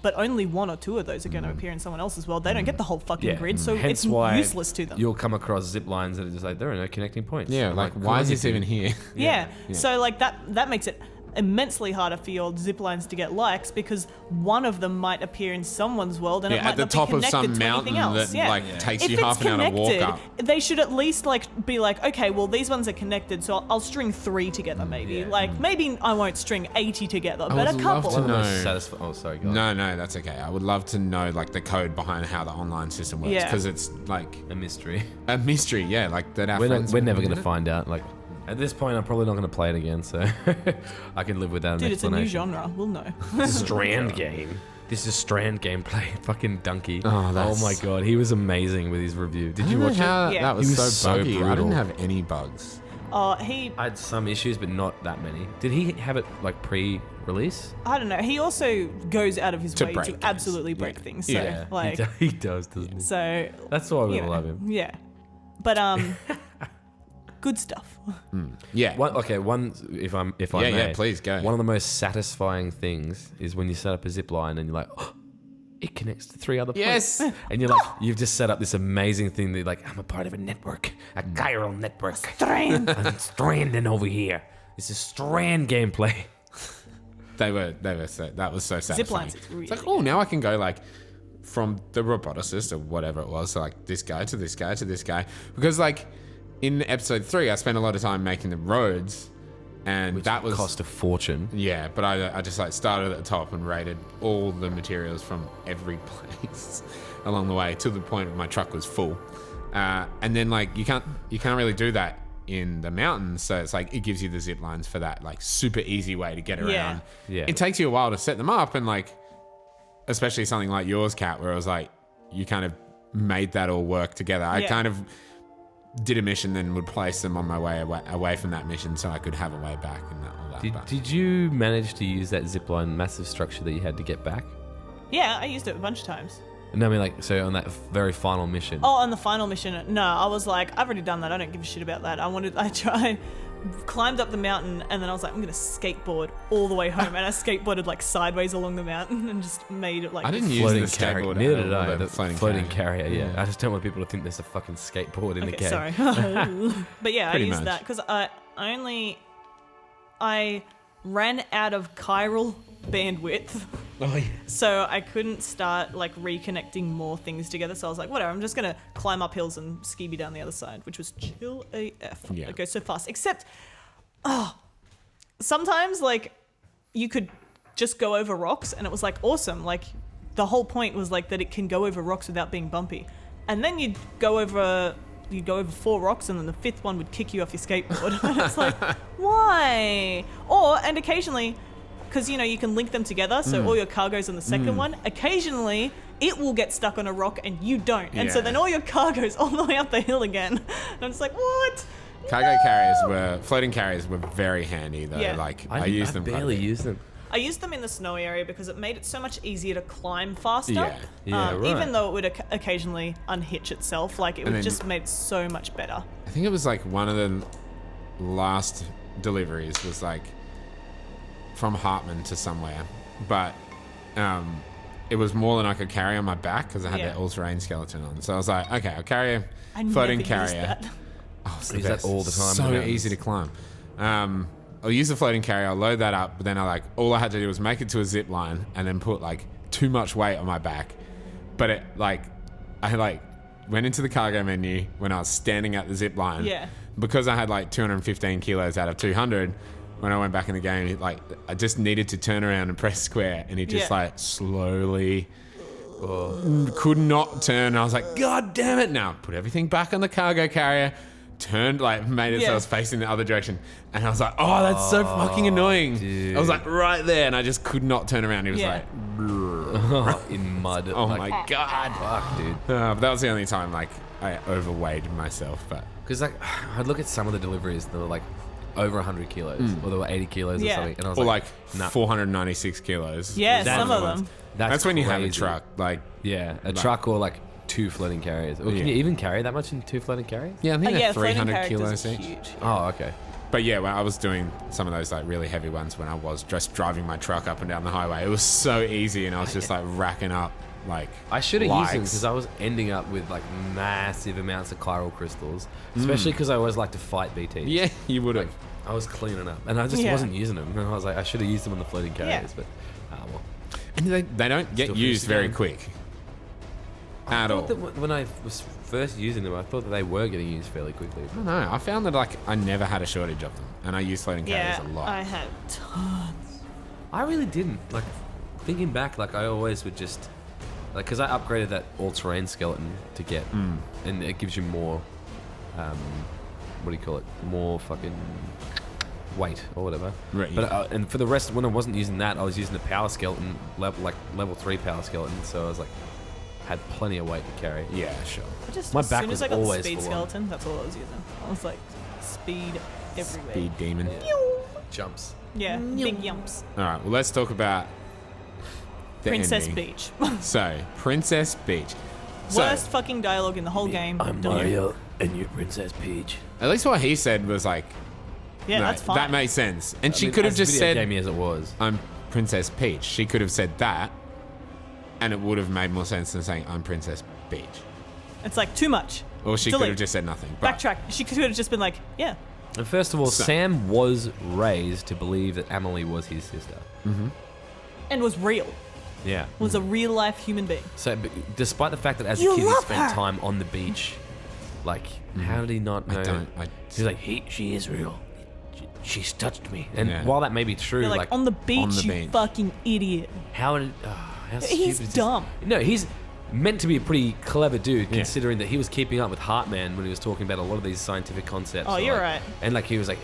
but only one or two of those are going to appear in someone else's world. They don't get the whole fucking yeah. grid, so Hence it's why useless to them. You'll come across zip lines that are just like there are no connecting points. yeah, I'm like cool, why is you this do. even here? Yeah. Yeah. So like that makes it immensely harder for your zip lines to get likes because one of them might appear in someone's world and it Yeah, might at the not top be of connected some to mountain anything else. that Yeah. like takes If you it's half an hour to walk connected, up. they should at least like be like, okay, well these ones are connected, so I'll string 3 together maybe. Yeah. Like maybe I won't string 80 together, but a would love couple. to know. Oh, sorry. Go on. No, that's okay. I would love to know like the code behind how the online system works Yeah. because it's like A mystery. a mystery. Yeah, like that. Our We're friends never would going to get it. find out. Like, At this point, I'm probably not going to play it again, so I can live without an Dude, it's a new explanation. genre. We'll know. Strand game. This is Strand gameplay. Fucking donkey. Oh, my god, he was amazing with his review. Did you watch it? Yeah. That was He was so so buggy. I brutal. didn't have any bugs. He, I had some issues, but not that many. Did he have it like pre-release? I don't know. He also goes out of his To way break to games. absolutely break Yeah. things. So, Yeah. like, he does, doesn't he? so That's why we you know, love him. Yeah, but good stuff. Yeah. If I Yeah, may, yeah, please go. One of the most satisfying things is when you set up a zip line and you're like, oh, it connects to 3 other Yes. points. And you're like, you've just set up this amazing thing that like, I'm a part of a network, a chiral network. Strand. I'm stranding over here. This is Strand gameplay. They were so, that was so satisfying. Ziplines is really It's like, oh, now I can go like from the roboticist or whatever it was, so like this guy to this guy to this guy. Because like in episode 3, I spent a lot of time making the roads, and that was cost a fortune. Yeah, but I just like started at the top and raided all the materials from every place along the way to the point where my truck was full. And then like you can't really do that in the mountains, so it's like it gives you the zip lines for that like super easy way to get around. Yeah. It takes you a while to set them up, and like especially something like yours, Kat, where it was like you kind of made that all work together. I Yeah. kind of did a mission, then would place them on my way away from that mission so I could have a way back and all that. But- Did you manage to use that zipline massive structure that you had to get back? Yeah, I used it a bunch of times. No, I mean like so on that very final mission. Oh, on the final mission, no, I was like, I've already done that. I don't give a shit about that. I tried, climbed up the mountain, and then I was like, I'm gonna skateboard all the way home, and I skateboarded like sideways along the mountain and just made it like. I didn't use floating the carrier. skateboard. Neither did or I. the The floating carrier. Yeah. Yeah. I just don't want people to think there's a fucking skateboard in the Okay, game. sorry. But yeah, Pretty I used much. that because I ran out of chiral bandwidth. Oh yeah. So I couldn't start like reconnecting more things together. So I was like, whatever, I'm just gonna climb up hills and ski down the other side, which was chill AF. Yeah. It goes so fast. Except, sometimes like you could just go over rocks, and it was like awesome. Like the whole point was like that it can go over rocks without being bumpy. And then you'd go over 4 rocks, and then the 5th one would kick you off your skateboard. And it's like, why? And occasionally, because you can link them together, so all your cargo's on the second one. Occasionally, it will get stuck on a rock and you don't, and so Yeah. then all your cargo's all the way up the hill again. And I'm just like, what? Floating carriers were very handy though. Yeah. Like I used them. quite a barely bit. used them. I used them in the snowy area because it made it so much easier to climb faster. Yeah. Right. Even though it would occasionally unhitch itself, like it And would then- just made it so much better. I think it was like one of the last deliveries was like from Hartman to somewhere, but it was more than I could carry on my back because I had Yeah. that all-terrain skeleton on. So I was like, okay, I'll carry a I floating never used carrier. that. Oh, it's I the use that best. all the time in So the mountains. easy to climb. I'll use the floating carrier, I'll load that up, but then all I had to do was make it to a zip line and then put like too much weight on my back. But I went into the cargo menu when I was standing at the zip line. Yeah. Because I had like 215 kilos out of 200, when I went back in the game, I just needed to turn around and press square, and he just Yeah. slowly could not turn. I was like, God damn it! Now put everything back on the cargo carrier. Turned made it so I was facing the other direction, and I was like, "Oh, that's so fucking annoying." dude. I was like right there, and I just could not turn around. He was Yeah. like, In mud. "Oh like, my god!" fuck, dude. But that was the only time I overweighed myself. But Because like I'd look at some of the deliveries that were like over 100 kilos, or they were 80 kilos Yeah. or something, and I was or like, like nah. 496 kilos. Yeah, That's some the of ones. them. That's when you have a crazy. truck. Like, Yeah, a truck or like 2 floating carriers. Or can Yeah. you even carry that much in 2 floating carriers? yeah, I think Yeah, they're floating 300 characters kilos are each. huge. Oh, okay. But yeah, when I was doing some of those like really heavy ones when I was just driving my truck up and down the highway, it was so easy, and I was just like racking up like. I should have used them likes. because I was ending up with like massive amounts of chiral crystals, especially because I always like to fight BTs. Yeah, you would have. I was cleaning up, and I just Yeah. wasn't using them. And I was like, I should have used them on the floating carriers, but well. And they don't get Still used finished very again. quick. I At all. thought that when I was first using them, I thought that they were getting used fairly quickly. I don't know. I found that like I never had a shortage of them, and I use floating carriers Yeah, a lot. I had tons. I really didn't. Like, thinking back, like, I always would just... Like, because I upgraded that all-terrain skeleton to get... And it gives you more what do you call it? More fucking weight or whatever. Right. But and for the rest, when I wasn't using that, I was using the power skeleton level 3 power skeleton. So I was like, had plenty of weight to carry. Yeah, sure. My As back soon was as I got the always speed full on. skeleton, that's all I was using. I was like, speed everywhere. Speed demon. Jumps. Yeah, big yumps. All right, well, let's talk about the Princess ending. Beach. So, Princess Beach. So, Worst fucking dialogue in the whole game. I'm Delete. Mario and you're Princess Peach. at least what he said was like, Yeah, no, that's fine. that made sense. And she I mean, could have as just video said, gamey as it was. I'm Princess Peach. She could have said that, and it would have made more sense than saying, I'm Princess Peach. It's like too much. Or she Delete. could have just said nothing. But Backtrack. She could have just been like, yeah. And first of all, So- Sam was raised to believe that Amelie was his sister. And was real. Yeah. Was a real life human being. So, but despite the fact that as a You kid he love spent her. time on the beach, like, how did he not know? I He's like, she is real. She's touched me. And Yeah. while that may be true, You're like, on the beach, the you beach. fucking idiot. how did? How stupid He's is this? dumb. No, he's meant to be a pretty clever dude, Yeah. considering that he was keeping up with Heartman when he was talking about a lot of these scientific concepts. Oh, So, you're like- right. And like he was like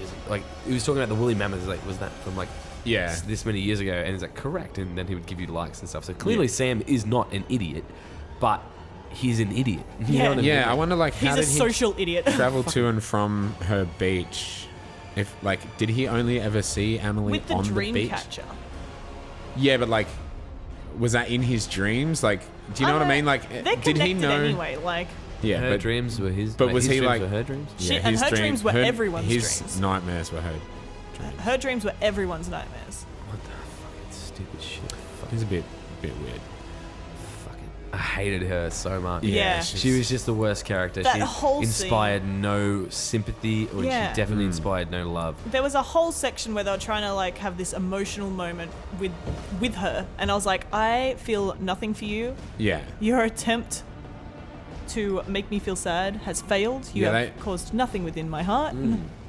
he was talking about the woolly mammoths. Like, was that from like Yeah. this many years ago? And he's like, correct. And then he would give you likes and stuff. So clearly, Yeah. Sam is not an idiot, but he's an idiot. You Yeah. know what I mean? Yeah, I wonder, like, how He's a did he social idiot. travel to and from her beach? If, like, did he only ever see Amelie With the on the dream beach? catcher. Yeah, but, like, was that in his dreams? Like, do you know what I mean? Like, they're did he connected know? anyway. Like, Yeah, Her but dreams were his. but wait, was his he dreams like- were her dreams? She- and her dreams were everyone's his dreams. nightmares were her. her dreams were everyone's nightmares. What the fucking stupid shit? It's a bit weird. Fucking, I hated her so much. Yeah. She was just the worst character. That She whole inspired no sympathy, or Yeah. she definitely inspired no love. There was a whole section where they were trying to like have this emotional moment with her, and I was like, I feel nothing for you. Yeah. Your attempt to make me feel sad has failed. You Yeah, have caused nothing within my heart.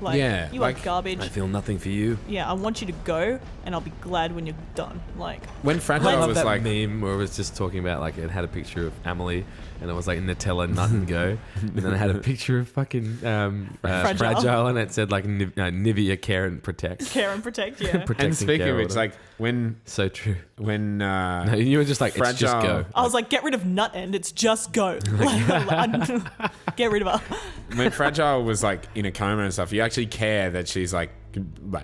Like, Yeah, you like- are garbage. I feel nothing for you. Yeah, I want you to go, and I'll be glad when you're done. Like, When I Fragile love was that like, meme where it was just talking about like it had a picture of Amelie and it was like Nutella nut and go, and then it had a picture of fucking fragile and it said like Nivea care and protect. care and protect. Yeah. Protect and speaking care of or which, whatever. like when So true. No, you were just like, it's just Fragile- go. I was like, get rid of nut end. It's just go. Get rid of her. when Fragile was like in a coma and stuff, you actually care that she's like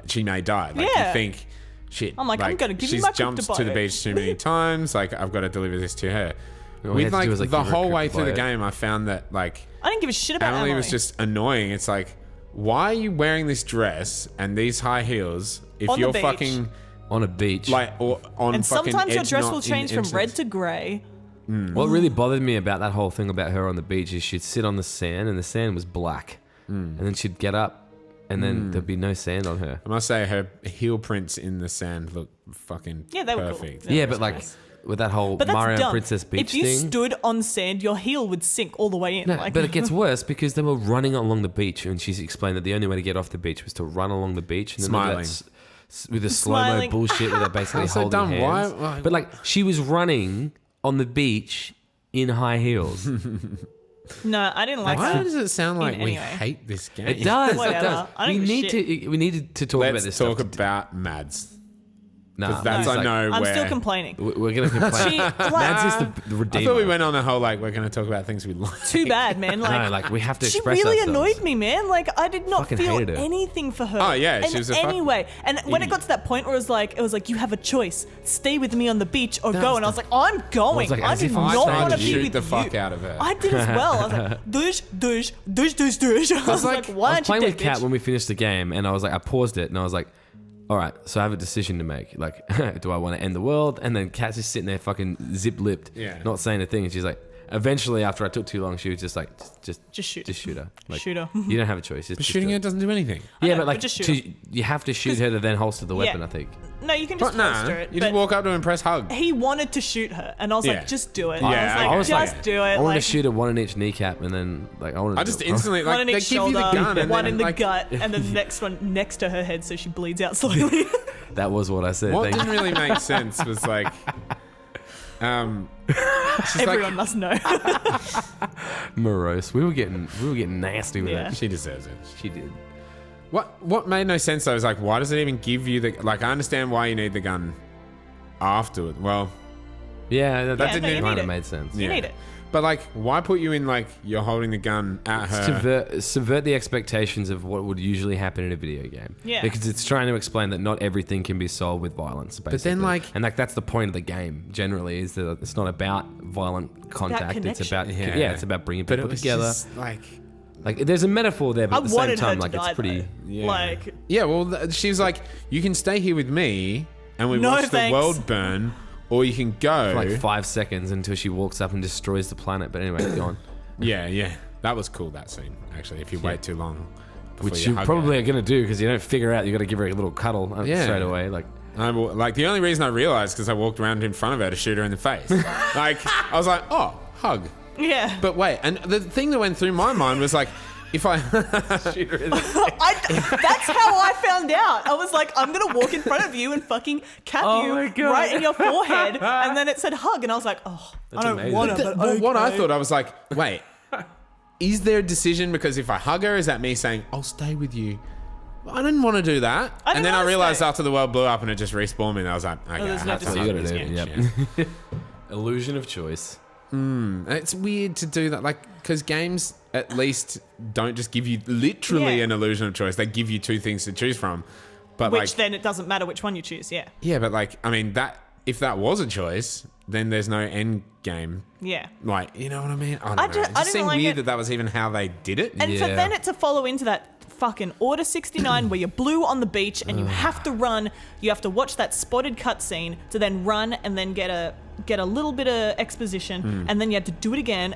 she may die. Like Yeah. you think, shit. I'm like, I'm gonna give you she's my jumped to the kryptonite. beach too many times. Like I've got to deliver this to her. All you With had to like do was, like, the give her a whole way through the kryptonite. game, I found that like I didn't give a shit about Emily Emily. was just annoying. It's like, why are you wearing this dress and these high heels if On the you're beach. fucking On a beach. like or on and fucking sometimes your edge dress knot will in change from instance? red to grey. What really bothered me about that whole thing about her on the beach is she'd sit on the sand and the sand was black. And then she'd get up and then there'd be no sand on her. I must say her heel prints in the sand look fucking Yeah, they were perfect. cool. Yeah, that but was like nice. with that whole But that's Mario dumb. and Princess Beach if you thing. stood on sand, your heel would sink all the way in. No, like, but it gets worse because they were running along the beach and she's explained that the only way to get off the beach was to run along the beach and then Smiling. with the slow-mo Smiling. bullshit where they're basically That's so holding dumb. hands. Why- But like she was running on the beach in high heels. no, I didn't like Why that. does it sound like we anyway. hate this game? It does. It Whatever. does. I don't We give a need to. We needed to talk about Let's this talk stuff. about Mads. Nah, Because that's it's I like, know I'm where. still complaining. We're gonna complain. She, Mads is the I redeemer. thought we went on a whole like we're going to talk about things we like. too bad, man. Like, No, like we have to she express really ourselves. annoyed me, man. Like, I did not Fucking feel hated her. anything for her. Oh, yeah, in she was a any fuck- way. And when it got to that point where it was like, you have a choice: stay with me on the beach or go. And I was like, I'm going. like, I as do if I'm not trying want to to be shoot with the you. fuck out of her. I did as well. I was like, douche, douche, douche, douche, douche. I was like, why I was aren't you playing dead, with Kat bitch? when we finished the game, and I was like, I paused it, and I was like, all right, so I have a decision to make. Like, do I want to end the world? And then Kat's just sitting there fucking zip-lipped, Yeah. not saying a thing. And she's like, eventually, after I took too long, she was just like, just shoot. Just shoot her. Like, Shoot her. You don't have a choice. But shooting do her it. doesn't do anything. Yeah, know, but like, but just shoot you have to shoot her to then holster the weapon, Yeah. I think. No, you can just But holster no, it. you but just walk up to her and press hug. he wanted to shoot her, and I was Yeah. like, just do it. Yeah, I was like, okay. just do it. I wanted like, to shoot her one in each kneecap, and then like I wanted. I to just do it. instantly one like in they each give you shoulder, the gun and one then, in the like, gut, and then the next one next to her head so she bleeds out slowly. That was what I said. What Thank didn't you. really make sense was like She's Everyone must know. Morose. We were getting nasty with Yeah. it. She deserves it. She did. What made no sense though is like, why does it even give you the like? I understand why you need the gun afterward. Well, Yeah, that no, didn't you kind need of it. made sense. You yeah. need it. But like, why put you in like you're holding the gun at her? Subvert the expectations of what would usually happen in a video game. Yeah. Because it's trying to explain that not everything can be solved with violence, basically. then, like- and that's the point of the game, generally, is that it's not about violent contact. It's about, connection. Yeah. it's about bringing But people it was together. just like, Like, there's a metaphor there, but I at the same wanted her time, to like, die, it's pretty... though. yeah. Like, yeah. Well, she's like, you can stay here with me, and we No, watch thanks. the world burn, or you can go. For like 5 seconds until she walks up and destroys the planet. But anyway, go on. Yeah. That was cool, that scene, actually, if you wait too long. before Which you you hug probably her. are going to do because you don't figure out you got to give her a little cuddle Yeah. straight away. Like, Like, the only reason I realized because I walked around in front of her to shoot her in the face. Like, I was like, oh, hug. yeah. But wait, and the thing that went through my mind was like, if I... shoot her in the That's how I found out. I was like, I'm gonna walk in front of you and fucking cap Oh you my God. right in your forehead, and then it said hug, and I was like, oh, That's I don't amazing. want to. But But what I okay. thought, I was like, wait, is there a decision? Because if I hug her, is that me saying, I'll stay with you? I didn't want to do that. I didn't And then I wanna realized stay. after the world blew up and it just respawned me, and I was like, okay, there's I no have to That's what hug you got to this do. bitch, Yep. Illusion of choice. It's weird to do that, like, because games at least don't just give you literally Yeah. an illusion of choice. They give you two things to choose from. But Which like, then it doesn't matter which one you choose. Yeah. yeah, but like, I mean, that if that was a choice, then there's no end game. Yeah. Like, you know what I mean? I don't I know. ju- It I just didn't seemed like weird it. that was even how they did it. And for Yeah. then it to follow into that fucking Order 69 where you're blue on the beach and you have to run, you have to watch that spotted cutscene to then run and then get a little bit of exposition, and then you had to do it again.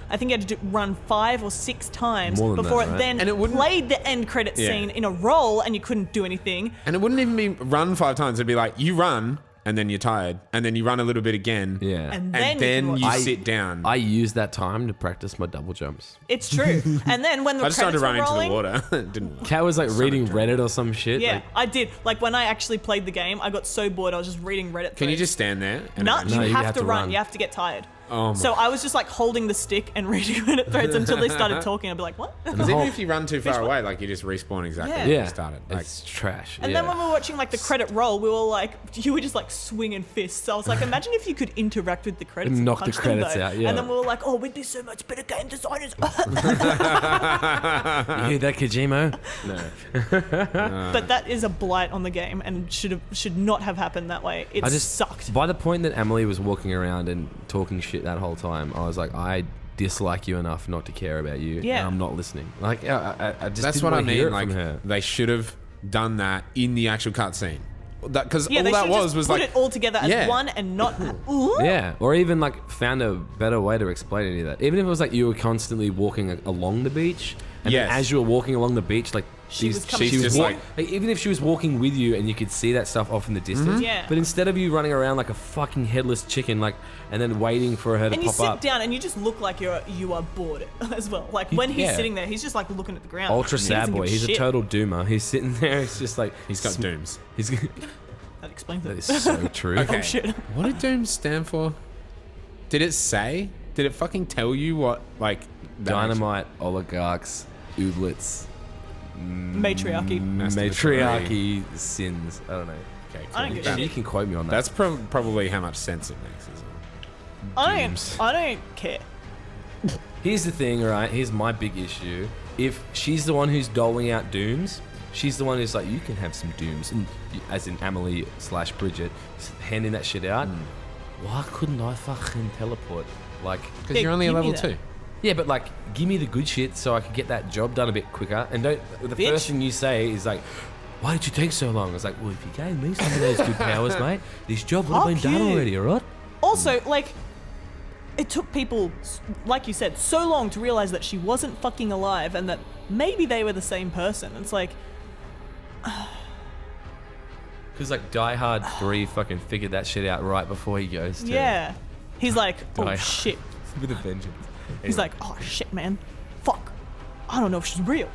I think you had to run 5 or 6 times More than before that, it right? then And it wouldn't- played the end credit Yeah. scene in a roll, and you couldn't do anything. And it wouldn't even be run 5 times. It'd be like, you run, and then you're tired, and then you run a little bit again. Yeah. And And then you then can watch. you sit down. I used that time to practice my double jumps. It's true. And then when the I just started credits to were run into rolling, the water. It didn't work. Kat was like reading Reddit or some shit. yeah, Like, I did. Like when I actually played the game, I got so bored I was just reading Reddit. Can you threads. just stand there? And No, eventually- you you have have to to run. run. You have to get tired. Oh my- So I was just like holding the stick and reading Reddit threads until they started talking. I'd be like, what? Because even if you run too far away, like you just respawn exactly Yeah. where yeah. you started. Like, It's trash. And yeah. then when we were watching like the credit roll, we were like, you were just like swinging fists. I was like, imagine if you could interact with the credits and Knock the punch them, credits though. out, yeah. And then we were like, oh, we'd be so much better game designers. You hear that, Kojima? No. But that is a blight on the game and should not have happened that way. It I just sucked. By the point that Emily was walking around and talking shit that whole time, I was like, I dislike you enough not to care about you. Yeah. And I'm not listening. Like, I just that's didn't what I wanna hear mean. it from Like, her. they should have done that in the actual cutscene. Because Yeah, all they that should was just was put like, it all together as Yeah. one and not. Ooh. Yeah, or even like found a better way to explain any of that. Even if it was like you were constantly walking along the beach, and then Yes. as you were walking along the beach, like She was coming she's just walk- like- even if she was walking with you and you could see that stuff off in the distance. Yeah. But instead of you running around like a fucking headless chicken, like, and then waiting for her to And you pop sit up. down and you just look like you are bored as well. Like when he's Yeah. sitting there, he's just like looking at the ground. Ultra He sad doesn't boy. give He's a shit. total doomer. He's sitting there. It's just like he's got dooms. He's That explains that it. is so true. Okay. Oh shit. What did dooms stand for? Did it say? Did it fucking tell you what, like, the Dynamite, oligarchs, ooblets, Matriarchy. matriarchy, sins. I don't know. Okay, I don't cool. give a You shit. can quote me on that. That's probably how much sense it makes, isn't it? Dooms. I don't care. Here's the thing, all right? Here's my big issue. If she's the one who's doling out dooms, she's the one who's like, you can have some dooms, and as in Emily / Bridget, handing that shit out. Why couldn't I fucking teleport? Like, Because Yeah, you're only a give me level that. 2. yeah, but like, give me the good shit so I can get that job done a bit quicker. And don't. The Bitch. first thing you say is like, why did you take so long? I was like, well, if you gave me some of those good powers, mate, this job would have been Fuck done you. already, all right? Also, like, it took people, like you said, so long to realize that she wasn't fucking alive and that maybe they were the same person. It's like, Because like Die Hard 3 fucking figured that shit out right before he goes to yeah. He's like, oh Die. shit. with a vengeance. He's like, oh shit, man. Fuck. I don't know if she's real.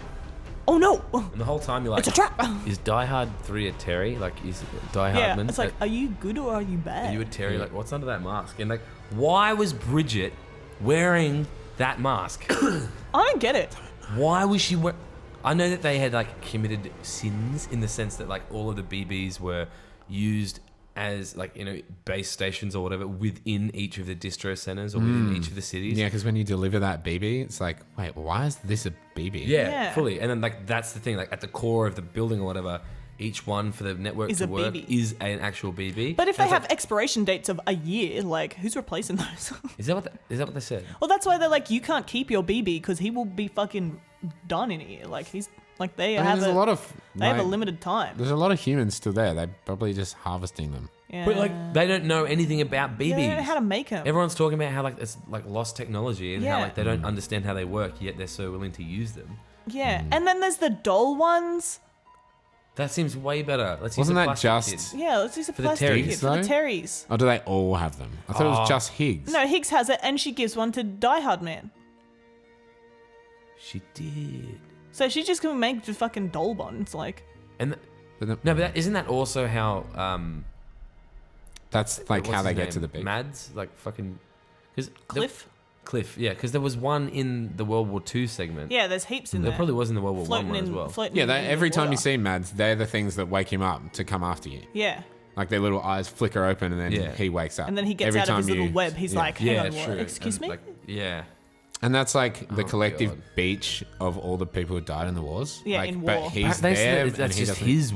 oh no, And the whole time you're like, it's a trap. is Die Hard 3 a Terry? Like, is Die Yeah, Hardman? it's like, are you good or are you bad? Are you a Terry? Like, what's under that mask? And like, why was Bridget wearing that mask? I don't get it. Why was she wearing... I know that they had like committed sins in the sense that like all of the BBs were used as like, you know, base stations or whatever within each of the distro centers or within each of the cities. Yeah, because when you deliver that BB, it's like, wait, why is this a BB? Yeah, fully. And then like that's the thing, like at the core of the building or whatever, each one for the network Is to a work BB. is an actual BB. But if And they it's have expiration dates of a year, like, who's replacing those? is that what they said? Well, that's why they're like, you can't keep your BB because he will be fucking done in a year. Like, he's like, they I mean, have there's a lot of they have a like, limited time. There's a lot of humans still there. They're probably just harvesting them. Yeah. But like they don't know anything about BBs. They don't know how to make them. Everyone's talking about how like it's like lost technology and how Yeah. like they don't understand how they work, yet they're so willing to use them. Yeah, and then there's the doll ones. That seems way better. Let's use Wasn't the that plastic just- kid. Yeah, let's use a For the plastic Terrys, kit for the though? Terrys. Or do they all have them? I thought it was just Higgs. No, Higgs has it, and she gives one to Die Hard Man. She did. So she's just gonna make the fucking doll bonds, like. And But the- no, but isn't that also how that's like what's how they his get name? to the beach. Mads, like fucking because Cliff? yeah, because there was one in the World War II segment. Yeah, there's heaps in There there. probably was in the World War floating One one in, as well. floating Yeah, in the every time you water. see Mads, they're the things that wake him up to come after you. Yeah, Like their little eyes flicker open and then Yeah. he wakes up. and then he gets Every out of his time little you- web. He's yeah. like, "Hang Yeah, on, what? true. Excuse And, me." like, yeah. And that's like the Oh, collective God. beach of all the people who died in the wars. Yeah, like, in but war. he's They there said and that's he just doesn't- his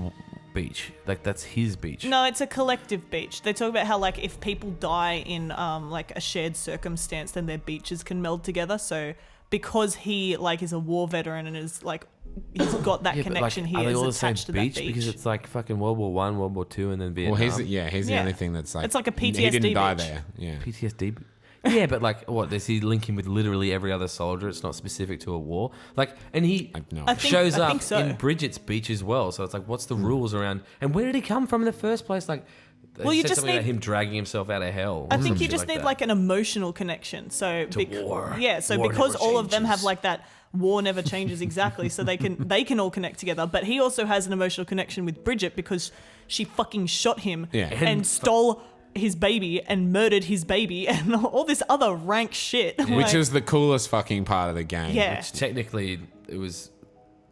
beach. Like that's his beach. No, it's a collective beach. They talk about how like if people die in like a shared circumstance, then their beaches can meld together. So because he like is a war veteran and is like he's got that Yeah, but, connection like, here are they is all the same attached to beach? that beach. Because it's like fucking World War One, World War Two, and then Vietnam. Well, he's the Yeah. only thing that's like... It's like a He didn't PTSD die beach. there. Yeah. PTSD. Yeah, but like, what does he link him with? Literally every other soldier. It's not specific to a war. Like, and he No. I think- shows I up think so. in Bridget's beach as well. So it's like, what's the rules around? And where did he come from in the first place? Like, they Well, you said just something about need- him dragging himself out of hell. I or think some you shit just need that. like an emotional connection. So war. Yeah, so War because never all of them have changes. like that war never changes exactly, so they can all connect together. But he also has an emotional connection with Bridget because she fucking shot him Yeah. and And- stole his baby and murdered his baby and all this other rank shit. Which Like, is the coolest fucking part of the game. Yeah. Which technically, it was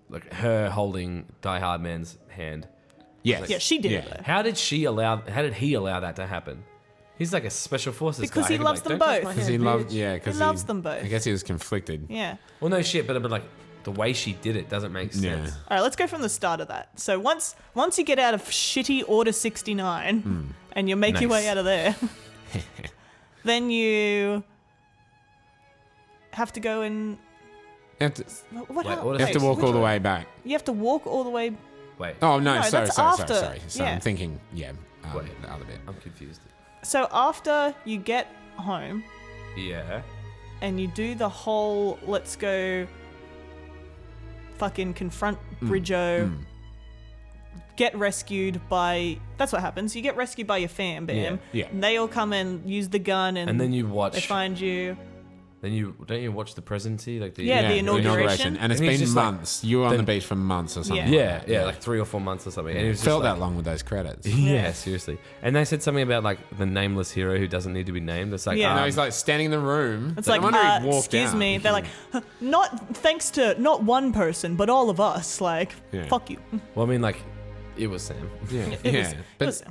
like her holding Die Hard Man's hand. Yes. yeah, she did Yeah. it though. How did he allow that to happen? He's like a special forces Because guy. he He'd be loves like, them "Don't touch both." my Because hand, he loved... bitch." Yeah, because He loves them both. I guess he was conflicted. Yeah. Well, no shit, but like the way she did it doesn't make sense. Yeah. All right, let's go from the start of that. So once you get out of shitty Order 69 and you make your Nice. way out of there, then you have to go and You have to, what? Wait, hell- Order you have to wait, walk which all the one? way back. You have to walk all the way. Wait, Oh, no, No, sorry. that's So after. Yeah. I'm thinking, yeah, Wait. the other bit. I'm confused. So after you get home Yeah. and you do the whole let's go fucking confront Bridjo, get rescued by... That's what happens. You get rescued by your fam, bam. Yeah. And they all come and use the gun And then you watch. they find you. Then you don't you watch the presidency, like the Yeah, the inauguration. And it's And he's been just like- months. You were on then- the beach for months or something. Yeah. Yeah, like 3 or 4 months or something. And it was just Felt like, that long with those credits. Yeah, seriously. And they said something about like the nameless hero who doesn't need to be named. It's like, Yeah. No, he's like standing in the room. It's No like, wonder he walked excuse out. me. They're like, not thanks to not one person, but all of us. Like, Yeah. fuck you. well, I mean, like, it was Sam. Yeah, It yeah. was, But it was,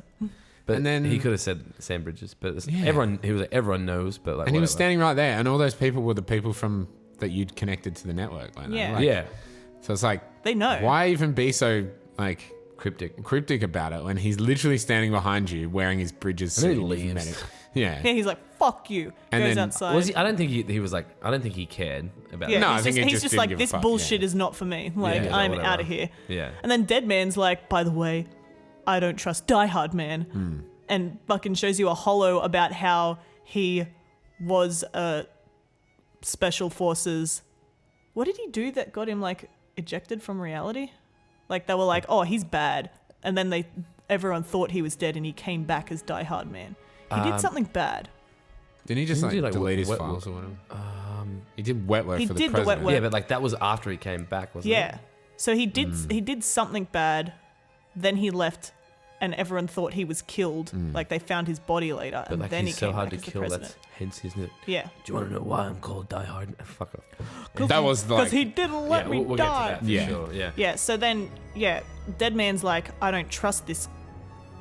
But And then- he could have said Sam Bridges, but it's- Yeah. everyone knows. But like, and he was whatever. standing right there, and all those people were the people from that you'd connected to the network. Like, Yeah. like- Yeah, So it's like, they know. why even be so like cryptic. about it when he's literally standing behind you wearing his Bridges And then suit? he and you've leaves. met him. Yeah. Yeah, he's like, fuck you. And Goes then- outside. Was he? I don't think he was like. I don't think he cared about. Yeah, it. No, I he's think just, he he's just just didn't like, give a this fuck, bullshit yeah. is not for me. Like, Yeah, I'm whatever. out of here. Yeah. And then Deadman's like, by the way, I don't trust Die Hard Man. And fucking shows you a holo about how he was a special forces. What did he do that got him like ejected from reality? Like they were like, oh, he's bad. And then everyone thought he was dead and he came back as Die Hard Man. He did something bad. Didn't he just Didn't like, he, like, delete his wet- files or whatever? He did wet work He for the did the wet president. work. Yeah, but like that was after he came back, wasn't Yeah. it? So he did something bad, then he left, and everyone thought he was killed. Like they found his body later, But and like then he's he so came hard back to as the kill. president. That's hence, isn't it? Yeah, Do you want to know why I'm called Die Hard? Fuck off. That was because like he didn't let me we'll die. get to that for Yeah. sure. Yeah. Yeah. So then, Deadman's like, I don't trust this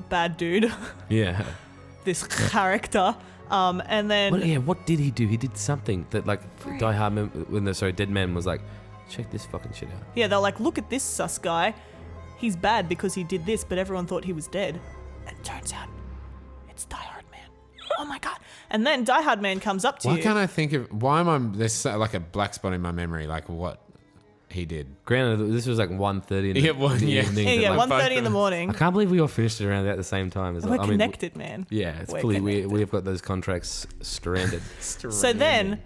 bad dude, Yeah. this character. And then What did he do? He did something that like Die Hard. Deadman was like, check this fucking shit out. yeah, they're like, look at this sus guy. He's bad because he did this, but everyone thought he was dead. And turns out, it's Die Hard Man. Oh my god! And then Die Hard Man comes up to why you. can't I think of why am I there's like a black spot in my memory like what he did. Granted, this was like 1:30 in the, Yeah, well, in the yeah. evening. Yeah, but, like, 1:30 in the morning. I can't believe we all finished it around at the same time. We're connected, man. Yeah, it's We're fully. connected. We've got those contracts stranded. So then,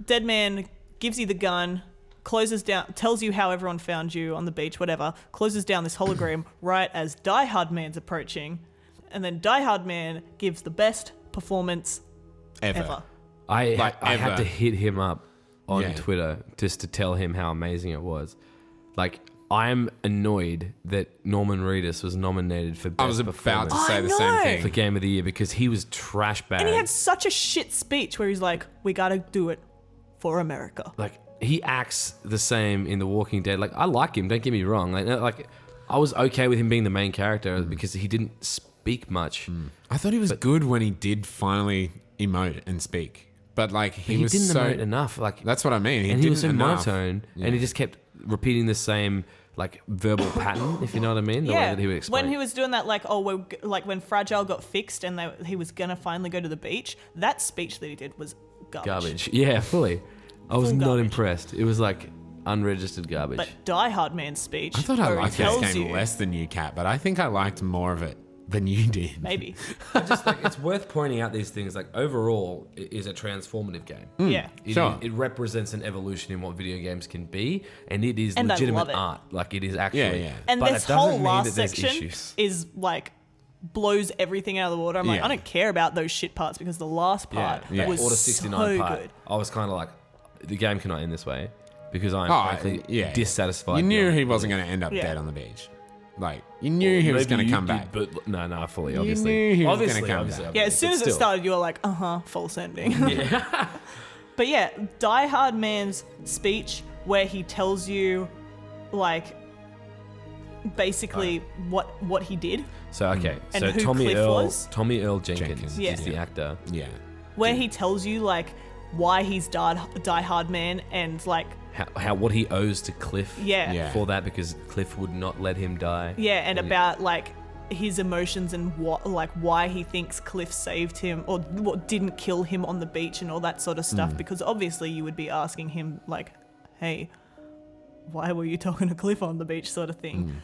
Deadman gives you the gun, closes down, tells you how everyone found you on the beach, whatever, closes down this hologram right as Die Hard Man's approaching, and then Die Hard Man gives the best performance ever. I had ever. to hit him up on Yeah. Twitter just to tell him how amazing it was. Like, I'm annoyed that Norman Reedus was nominated for best I was about performance to say I the know. same thing. for Game of the Year because he was trash bag. And he had such a shit speech where he's like, we gotta do it for America. Like, he acts the same in The Walking Dead. Like, I like him, don't get me wrong. Like I was okay with him being the main character because he didn't speak much. I thought he was good when he did finally emote and speak. But like he was didn't so emote enough. Like, that's what I mean. and he was so didn't enough. monotone, and he just kept repeating the same like verbal pattern, if you know what I mean. The way that he would explain. when he was doing that, like, like when Fragile got fixed and he was gonna finally go to the beach, that speech that he did was garbage. Yeah, fully. I was Full not garbage. impressed. It was like unregistered garbage. But Die Hard Man's speech, I thought I where he liked this tells game you- less than you, Kat, but I think I liked more of it than you did. Maybe. just like it's worth pointing out these things. Like overall, it is a transformative game. Yeah. Sure. It represents an evolution in what video games can be, and it is And I legitimate love it. art. Like it is actually. Yeah. And but this it doesn't whole mean last that there's section issues. is like blows everything out of the water. I'm like, Yeah. I don't care about those shit parts because the last part Yeah. was Order 69 so part. good. I was kind of like, the game cannot end this way because I'm frankly dissatisfied. You knew beyond he wasn't belief. going to end up Yeah. dead on the beach. Like you knew he was Maybe going to you come did, back. But no, fully, You obviously. knew he was obviously, gonna come obviously, back. Yeah, as obviously, soon as but it still. started, you were like, false ending. Yeah. But yeah, Die Hard Man's speech where he tells you, like, basically what he did, So okay, And so who Tommy Cliff Earl, was? Tommy Earl Jenkins Yeah. is the actor. Yeah. where he tells you like why he's Die Hard Man and like How what he owes to Cliff yeah, for that because Cliff would not let him die. and about like his emotions and why he thinks Cliff saved him or what didn't kill him on the beach and all that sort of stuff, because obviously you would be asking him like, hey, why were you talking to Cliff on the beach, sort of thing.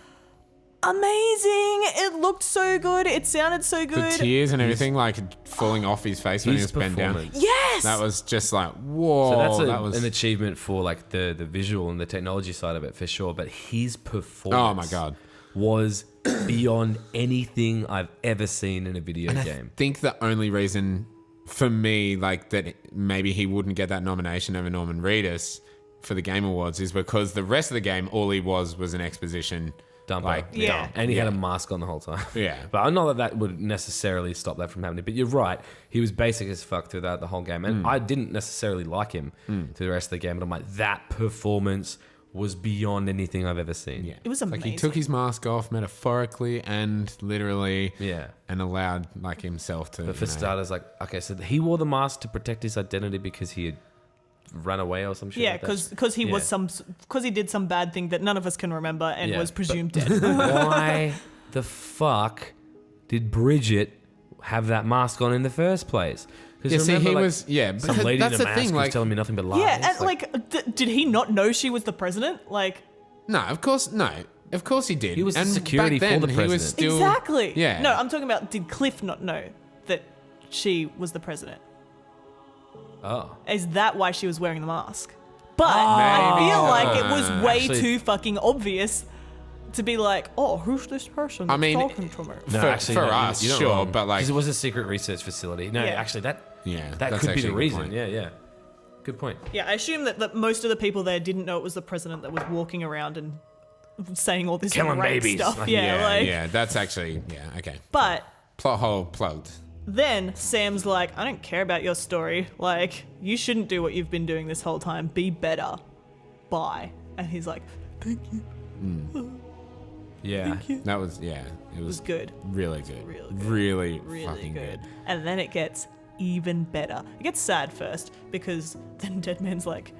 Amazing! It looked so good. It sounded so The good. tears and everything like falling off his face when he His was bent down. performance. Yes. That was just like, whoa. So that's that was an achievement for like the visual and the technology side of it for sure. But his performance, Oh my God. was beyond anything I've ever seen in a video game. I think the only reason for me, like that maybe he wouldn't get that nomination over Norman Reedus for the Game Awards is because the rest of the game, all he was an exposition. Dumper. Like, Yeah. And he had a Yeah. mask on the whole time. Yeah. But I know that would necessarily stop that from happening. But you're right. He was basic as fuck throughout the whole game. And I didn't necessarily like him through the rest of the game. But I'm like, that performance was beyond anything I've ever seen. Yeah. It was Like he amazing. took his mask off metaphorically and literally. Yeah. And allowed like himself to. But for starters, like, okay, so he wore the mask to protect his identity because he had run away or some shit. Yeah, like that. because he was Yeah. because he did some bad thing that none of us can remember and Yeah, was but- presumed dead. Why the fuck did Bridget have that mask on in the first place? Yeah, see, he was. Yeah, some because lady that's in a the mask thing. who's Like, telling me nothing but lies. Yeah, and did he not know she was the president? Like, no, of course he did. He was the and security back for then, the He was president. still, exactly. Yeah. No, I'm talking about did Cliff not know that she was the president? Oh. Is that why she was wearing the mask? But I Maybe. feel like it was way Actually- too fucking obvious to be like, oh, who's this person I that's mean, talking to me? No, for actually, for no, us, you're not sure, wrong. but like, Because it was a secret research facility. No, Yeah. actually, that yeah, that that's could be actually the a good reason. point. Yeah. Good point. Yeah, I assume that most of the people there didn't know it was the president that was walking around and saying all this Killing rape babies. stuff. Like, Yeah, that's actually, okay. But Plot hole plugged. then Sam's like, I don't care about your story. Like, you shouldn't do what you've been doing this whole time. Be better. Bye. And he's like, thank you. Yeah. That was, it It was was good. really good. Really good. Really, Really fucking good. And then it gets even better. It gets sad first because then Deadman's like,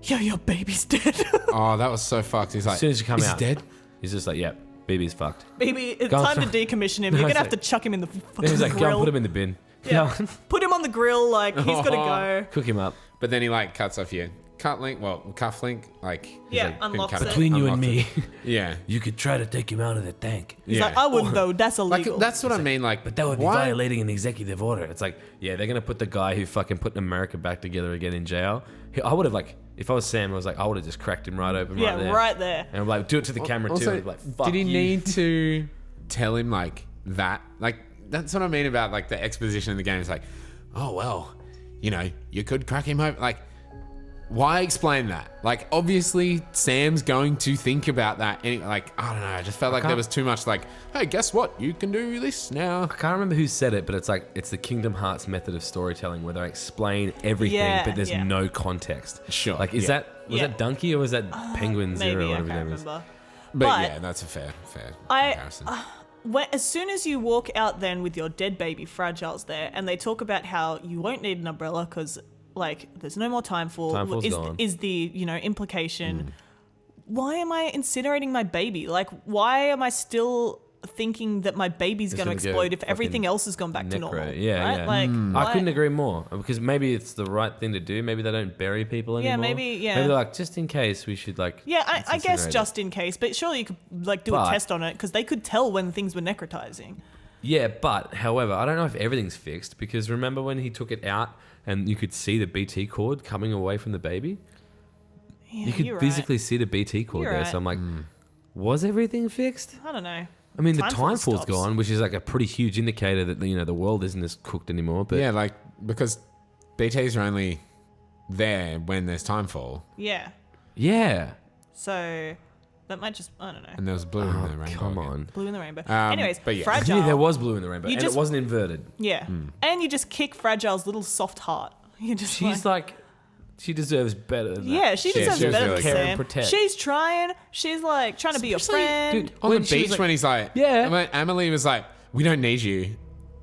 yo, your baby's dead. Oh, that was so fucked. He's like, As soon as you come is out, he dead? he's just like, yep, BB's fucked. Baby, it's Go time on. to decommission him. You're going to have to chuck him in the Then fucking he's like, go grill. and put him in the bin. Yeah. Go on. Put him on the grill. Like, he's got to go. Cook him up. But then he like cuts off your cuff link, like, Yeah, like, unlocks cut it. Between you and me, yeah. you could try to take him out of the tank. He's Yeah. like, I wouldn't though. That's Like, illegal. that's what I mean. Like, But that would be why? violating an executive order. It's like, yeah, they're going to put the guy who fucking put America back together again in jail. I would have, like, if I was Sam, I was like, I would have just cracked him right open yeah, right there. right there. And I'm like, do it to the camera too. Also, And I'd be like, fuck did he you. need to tell him like that? Like, that's what I mean about like the exposition in the game. It's like, oh well, you could crack him open. Like, why explain that? Like, obviously Sam's going to think about that. And like, I don't know. I just felt like there can't- was too much. Like, hey, guess what? You can do this now. I can't remember who said it, but it's like, it's the Kingdom Hearts method of storytelling where they explain everything, Yeah, but there's yeah. no context. Sure, Like, was Yeah. that Donkey or was that Penguin Zero Maybe, or I whatever can't his name is? remember. But, But yeah, that's a fair I- comparison. As soon as you walk out then with your dead baby Fragile's there, and they talk about how you won't need an umbrella because, like, there's no more time for Timefall's gone. is the implication. Why am I incinerating my baby? Like, why am I still thinking that my baby's It's going to gonna go explode if fucking everything else has gone back to necro. normal? Yeah, right? yeah. Like, I why- couldn't agree more because maybe it's the right thing to do. Maybe they don't bury people anymore. maybe, yeah. Maybe they're like, just in case, we should like. Yeah, let's I guess incinerate it. just in case, but surely you could like do But- a test on it because they could tell when things were necrotizing. Yeah, but however, I don't know if everything's fixed because remember when he took it out and you could see the BT cord coming away from the baby? Yeah, You could you're physically see the BT cord You're there. right. So I'm like, was everything fixed? right. I don't know. I mean, the Timefall timefall's stops. gone, which is like a pretty huge indicator that the world isn't as cooked anymore. But yeah, like, because BTs are only there when there's timefall. Yeah. yeah. So that might just, I don't know. And there was blue in the rainbow. Come again. on. Blue in the rainbow. Um, Anyways, but yeah. Fragile. Yeah, there was blue in the rainbow, You and just- it wasn't inverted. Yeah. And you just kick Fragile's little soft heart. You just She's like, she deserves better than that. yeah, she Yeah, deserves she was better really than good. Care and Sam. protect. She's trying. She's like trying to be your friend. Dude, On when the she was beach like- when he's like, Yeah. when Emily was like, we don't need you.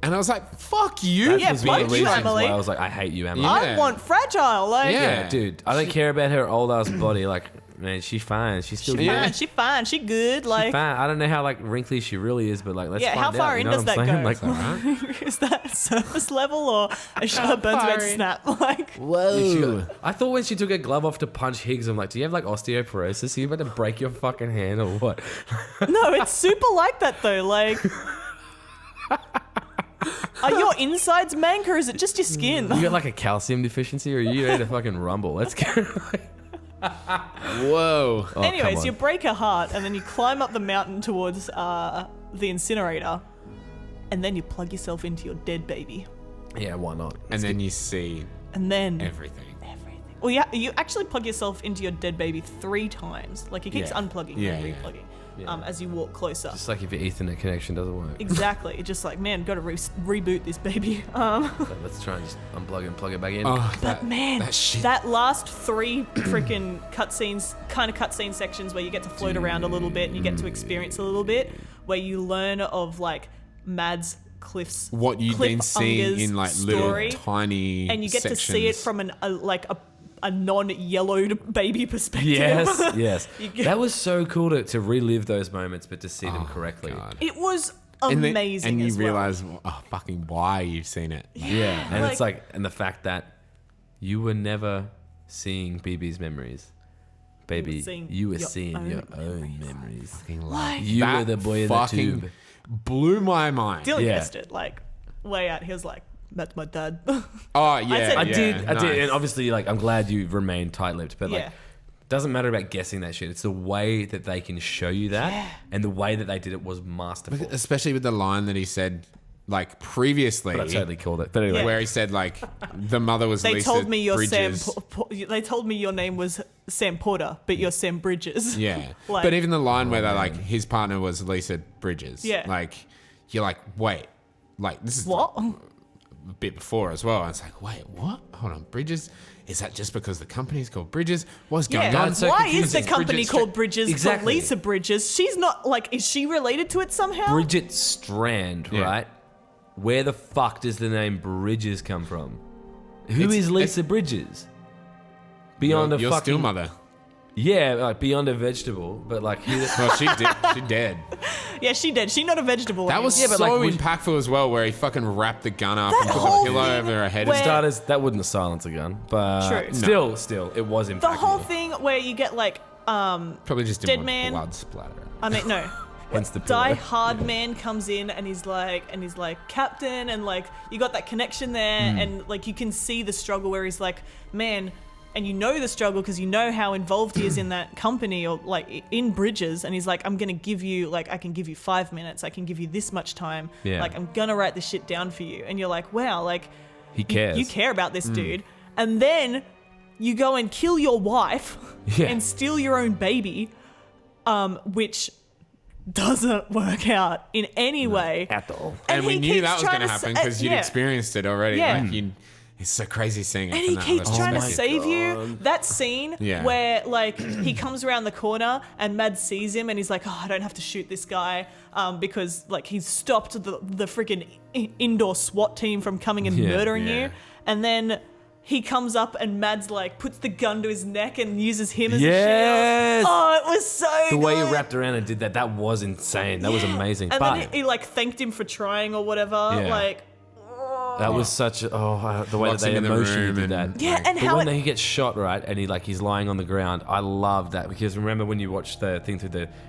And I was like, fuck you. That Yeah, was one of fuck the you, reasons Emily. why I was like, I hate you, Emily. Yeah. I want Fragile. Like, Yeah. Yeah, dude. I don't care about her old ass body. Like, man, she's fine. She's still She good. Yeah. fine. She fine. She good. Like, She's fine. I don't know how like wrinkly she really is, but like, let's yeah. find How out. far You in know does what that I'm go? saying? Like, Is that surface level or is her burns about to far in? snap? Like, whoa. I thought when she took her glove off to punch Higgs, I'm like, do you have like osteoporosis? Are you about to break your fucking hand or what? no, it's super like that though. Like, are your insides mank or is it just your skin? You got like a calcium deficiency, or you ready to fucking rumble? Let's go. Whoa. Oh, Anyways, come on. you break her heart and then you climb up the mountain towards the incinerator, and then you plug yourself into your dead baby, Yeah, why not? And then you see and then everything. everything. Well, yeah, you actually plug yourself into your dead baby 3 times. Like it keeps Yeah. unplugging Yeah, and yeah. replugging Yeah. as you walk closer. Just like if your Ethernet connection doesn't work. Exactly. It's just like, man, got to reboot this baby. So let's try and just unplug and plug it back in. Oh, But man, that shit. that last 3 freaking cutscene sections where you get to float around a little bit and you get to experience a little bit, where you learn of like Mads Cliff's what you've Cliff been seeing Unger's in like story, little tiny and you get to see it sections. from a non-yellowed baby perspective. Yes, yes. You get- That was so cool to relive those moments, but to see them correctly. God. It was And then- amazing. and you as well. realize, oh, fucking why you've seen it. Yeah, and it's Like- like, and the fact that you were never seeing BB's memories. Baby, seeing you were your seeing own your own memories. Fucking Like- You that were the boy in the fucking tube. blew my mind. Dylan Yeah. guessed it like way out. He was like, "That's my dad." Oh yeah, said- I yeah, did, nice. and obviously, like, I'm glad you remained tight-lipped, but like, Yeah. doesn't matter about guessing that shit. It's the way that they can show you that, Yeah. and the way that they did it was masterful. Especially with the line that he said, like previously, But I totally called it. But anyway, Yeah. where he said like the mother was They Lisa told me your Bridges. They told me your name was Sam Porter, but you're Sam Bridges. Yeah. Like- but even the line where they're like, his partner was Lisa Bridges. Yeah. Like, you're like, wait. Like, this is What? a bit before as well. And it's like, wait, what? Hold on, Bridges? Is that just because the company's called Bridges? What's going on? so Why is confusing. the company Bridget called Bridges Exactly. for Lisa Bridges? She's not, like, is she related to it somehow? Bridget Strand, Yeah. right? Where the fuck does the name Bridges come from? Who It's- is Lisa Bridges? Beyond Your a fucking still mother. Yeah, like beyond a vegetable, but like who Well, she did. She dead. Yeah, she did. She's not a vegetable. That was anymore. but so like, would- impactful as well, where he fucking wrapped the gun up That and put whole the pillow thing over her head. where- starters that wouldn't silence a gun, but True. still, it was impactful. the whole thing where you get like, Probably just didn't Deadman. want blood splatter. I mean, no. Hence the Die pillow. Hard Man comes in and he's like captain, and like you got that connection there, and like you can see the struggle where he's like, man, and you know the struggle because you know how involved he is in that company or like in Bridges, and he's like, I'm gonna give you like I can give you 5 minutes, I can give you this much time, Yeah. like I'm gonna write this shit down for you, and you're like, wow, like He cares. you care about this dude, and then you go and kill your wife Yeah. and steal your own baby, which doesn't work out in any way at all. And we he knew keeps that was trying going to to happen sa- because you'd yeah. experienced it already. Yeah. Like it's so crazy seeing it. And from he that keeps other trying to perspective. save you. That scene Yeah. where like he comes around the corner and Mads sees him and he's like, oh, I don't have to shoot this guy because like he's stopped the freaking indoor SWAT team from coming and Yeah. murdering Yeah. you. And then he comes up and Mads like puts the gun to his neck and uses him as Yes! a shield. Oh, it was so The way he good. wrapped around and did that was insane. That was amazing. And but then he like thanked him for trying or whatever. Yeah. Like, that was such the way Locks that they him in the emotionally room did and- that. yeah, and But how when it, he gets shot, right, and he's lying on the ground, I love that because remember when you watch the thing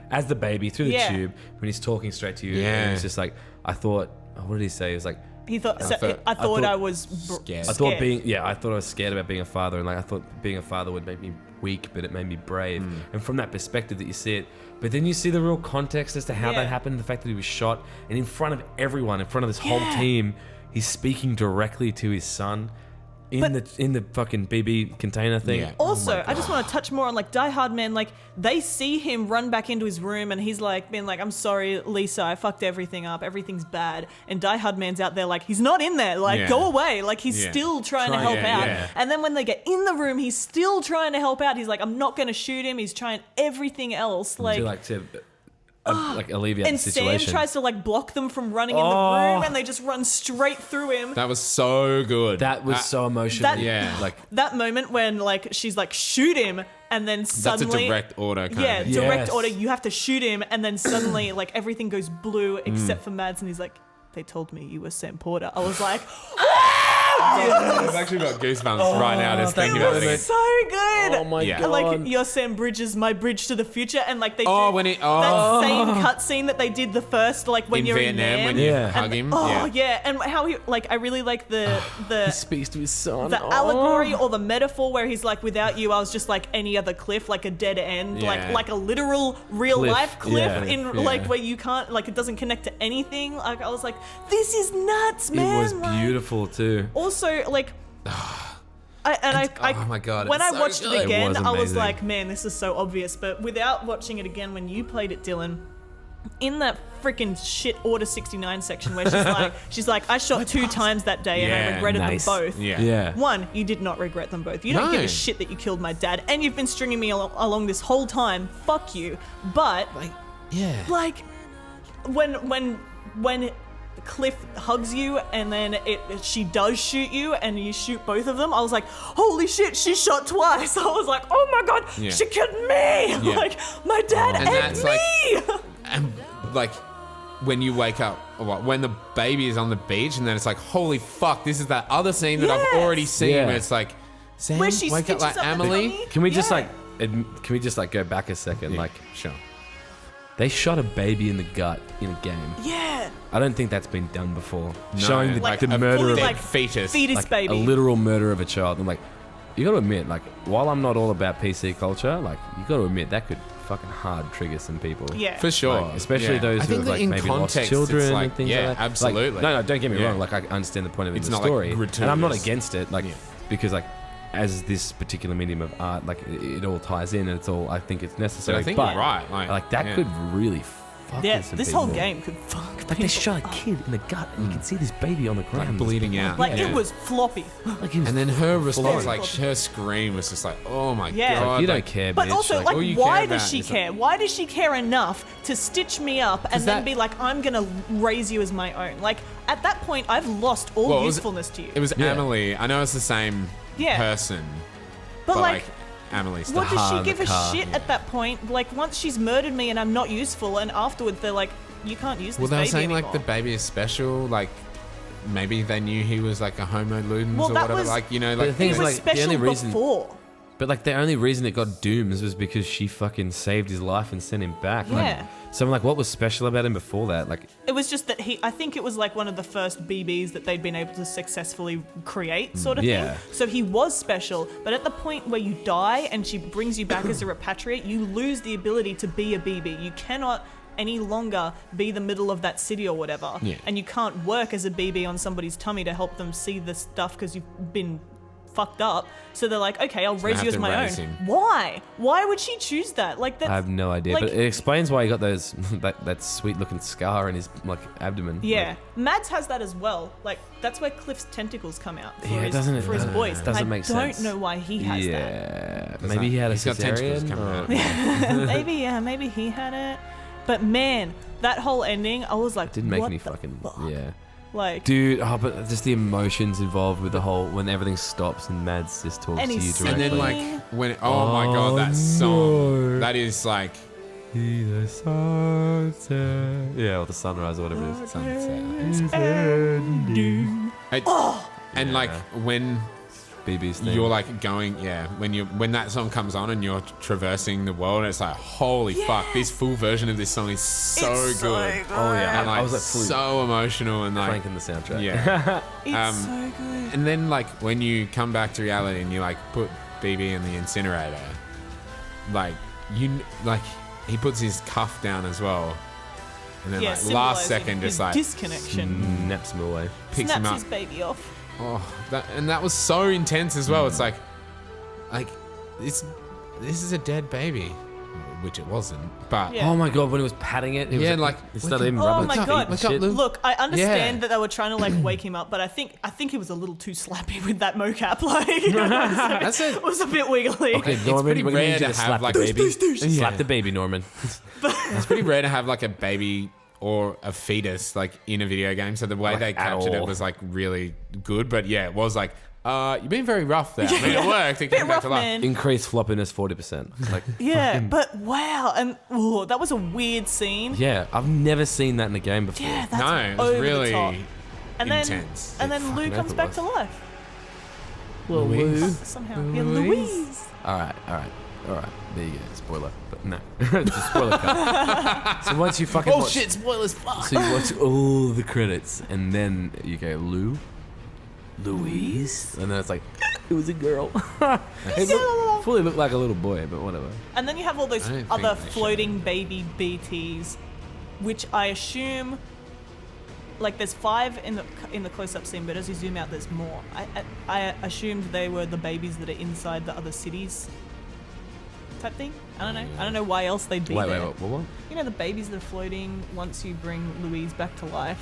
as the baby through the Yeah. tube when he's talking straight to you, Yeah. and it's just like I thought, what did he say? It was like he thought, I thought- I was Scared. I thought I was scared about being a father, and like I thought being a father would make me weak, but it made me brave. And from that perspective that you see it, but then you see the real context as to how Yeah. that happened, the fact that he was shot, and in front of everyone, in front of this whole Yeah. team, he's speaking directly to his son in the fucking BB container thing. Yeah. Also, I just want to touch more on like Die Hard Man. Like they see him run back into his room, and he's like being like, "I'm sorry, Lisa, I fucked everything up. Everything's bad." And Die Hard Man's out there like he's not in there. Like Yeah. go away. Like he's Yeah. still trying to help yeah, out. yeah. And then when they get in the room, he's still trying to help out. He's like, "I'm not going to shoot him." He's trying everything else. To alleviate and the situation. Sam tries to like block them from running in the Oh. room, and they just run straight through him. That was so good. that was so emotional. yeah. like That moment when like she's like shoot him, and then that's a suddenly direct order. Kind yeah, of. direct Yes. order. You have to shoot him, and then suddenly, like everything goes blue except for Mads, and he's like, "They told me you were Sam Porter." I was like, I've actually got goosebumps right now just thinking about "It it. was so good." oh my Yeah. god. Like you're Sam Bridges, my bridge to the future, and like they Oh, do when he- that same cutscene that they did the first, like when In you're Vietnam, in when Nam. you Yeah. hug him. Oh yeah, and how he like I really like he the speaks to his son. the allegory or the metaphor where he's like, without you, I was just like any other cliff, like a dead end, Yeah. like a literal real Cliff, life cliff yeah. in Yeah. like where you can't, like it doesn't connect to anything. Like I was like, this is nuts, It man. was Like, beautiful too. also, like. oh my God, When it's I so watched good. it It again, was I was amazing. like, man, this is so obvious. But without watching it again, when you played it, Dylan, in that freaking shit Order 69 section where she's like, I shot 2 times that day and Yeah, I regretted nice. them both. Yeah. Yeah. One, you did not regret them both. You don't No. give a shit that you killed my dad, and you've been stringing me along this whole time. Fuck you. But Yeah. like, when Cliff hugs you and then she does shoot you and you shoot both of them, I was like, holy shit, she shot twice. I was like, oh my god, Yeah. she killed me. Yeah. Like my dad And and that's me. And like when you wake up, or what, when the baby is on the beach, and then it's like, holy fuck, this is that other scene that I've Yes. already seen Yeah. where it's like, Sam, Where she wake up stitches like up the Emily. tummy. Can we just Yeah. can we just go back a second? Yeah, Like sure. they shot a baby in the gut in a game. Yeah. I don't think that's been done before. No, Showing the, Like the a murder fully, of like, fetus. Fetus like baby. a literal murder of a child. I'm like, you got to admit, like, while I'm not all about PC culture, like, you got to admit that could fucking hard trigger some people. Yeah. For sure. Like, especially Yeah. those I who think have that like in maybe lost context, children it's like, and things yeah, like that. Like, absolutely. no, don't get me Yeah. wrong. Like I understand the point of it It's in the not, like, story, and I'm not gratuitous. against it. Like Yeah. because like as this particular medium of art, like it all ties in, and it's all. I think it's necessary. I think but you're right. Like that could really. Yeah, Some this people. whole game could fuck Like people they shot a up. kid in the gut, and you can see this baby on the ground, like bleeding out. Like Yeah. it was floppy. Like he was And then her response, Very like floppy. her scream was just like, "Oh my Yeah. god!" you don't like, care, But bitch. also, all you why care does about she is, care? Why does she care enough to stitch me up and then that- be like, I'm gonna raise you as my own? Like at that point, I've lost all Well, it was- usefulness to you. It was Yeah. Amelie. I know it's the same Yeah. person, but like, Amelie stuff. what does she the give a car, shit at that point? Like once she's murdered me and I'm not useful, and afterwards they're like, you can't use this Well, they were baby saying anymore. like the baby is special. Like maybe they knew he was like a homo ludens Well, or that whatever. was- Like the like thing it is, was like, the special only reason- before. But like the only reason it got dooms was because she fucking saved his life and sent him back. Yeah. Like, so I'm like, what was special about him before that? Like, It was just that I think it was like one of the first BBs that they'd been able to successfully create, sort of Yeah. thing. So he was special, but at the point where you die and she brings you back as a repatriate, you lose the ability to be a BB. You cannot any longer be the middle of that city or whatever. Yeah. And you can't work as a BB on somebody's tummy to help them see the stuff because you've been fucked up. So they're like, okay, I'll raise have you as to my own. raise him. Why? Why would she choose that? Like that. I have no idea. Like- but it explains why he got those that sweet looking scar in his like abdomen. Yeah, Mads has that as well. Like that's where Cliff's tentacles come out for Yeah, his, doesn't it- for his voice. doesn't I make don't sense. know why he has that. Yeah, Does maybe that- he had a he's got tentacles cesarean. coming or- out. Maybe he had it. But man, that whole ending, I was like, Didn't make what any the fucking fuck? yeah. Like, Dude, but just the emotions involved with the whole when everything stops and Mads just talks And to you he's directly. And then Singing. like when oh my god, that song. no. That is like The sunset. Yeah, or the sunrise or whatever it is. sunset. It- and like when BB's thing. you're like going when that song comes on and you're traversing the world, it's like holy fuck, this full version of this song is so It's good. Oh yeah, And like I was like fully so emotional and like cranking the soundtrack. yeah. It's so good. And then like when you come back to reality and you like put BB in the incinerator, like he puts his cuff down as well, and then Yeah, like last symbolising second his just like disconnection. Naps him away. picks Snaps him up. his baby off. Oh, that was so intense as well. It's like this is a dead baby, which it wasn't. But Yeah. Oh my god, when he was patting it, Yeah, was like, it started wake him up. rubbing Oh my its feet God. and Wake up, shit. Lou. Look, I understand Yeah. that they were trying to like wake him up, but I think he was a little too slappy with that mocap. Like, That's it. it was a bit wiggly. Okay, It's Norman, pretty we're gonna rare need you to to have, slap like, the baby. Yeah. Slap the baby, Norman. It's pretty rare to have like a baby or a fetus like in a video game. So the way Like, they at captured all. it was like really good. But yeah, it was like, you've been very rough there. I mean, Yeah. it worked. It Bit came back rough, to life. man. Increased floppiness 40%. Like Yeah, but wow, and that was a weird scene. yeah, I've never seen that in a game before. Yeah, that's No, it was over really the top. And intense. then It Lou fucking comes back to was. life. Well, Louise. Somehow, yeah, Louise. All right. There you go. Spoiler, but no, just spoiler cut. So once you fucking watch, spoilers, fuck. so you watch all the credits, and then you go Louise, and then it's like it was a girl. It fully looked like a little boy, but whatever. And then you have all those I don't other think they floating baby BTs, which I assume, like, there's 5 in the close-up scene, but as you zoom out, there's more. I assumed they were the babies that are inside the other cities, type thing. I don't know why else they'd be Wait, there. what? You know the babies that are floating once you bring Louise back to life.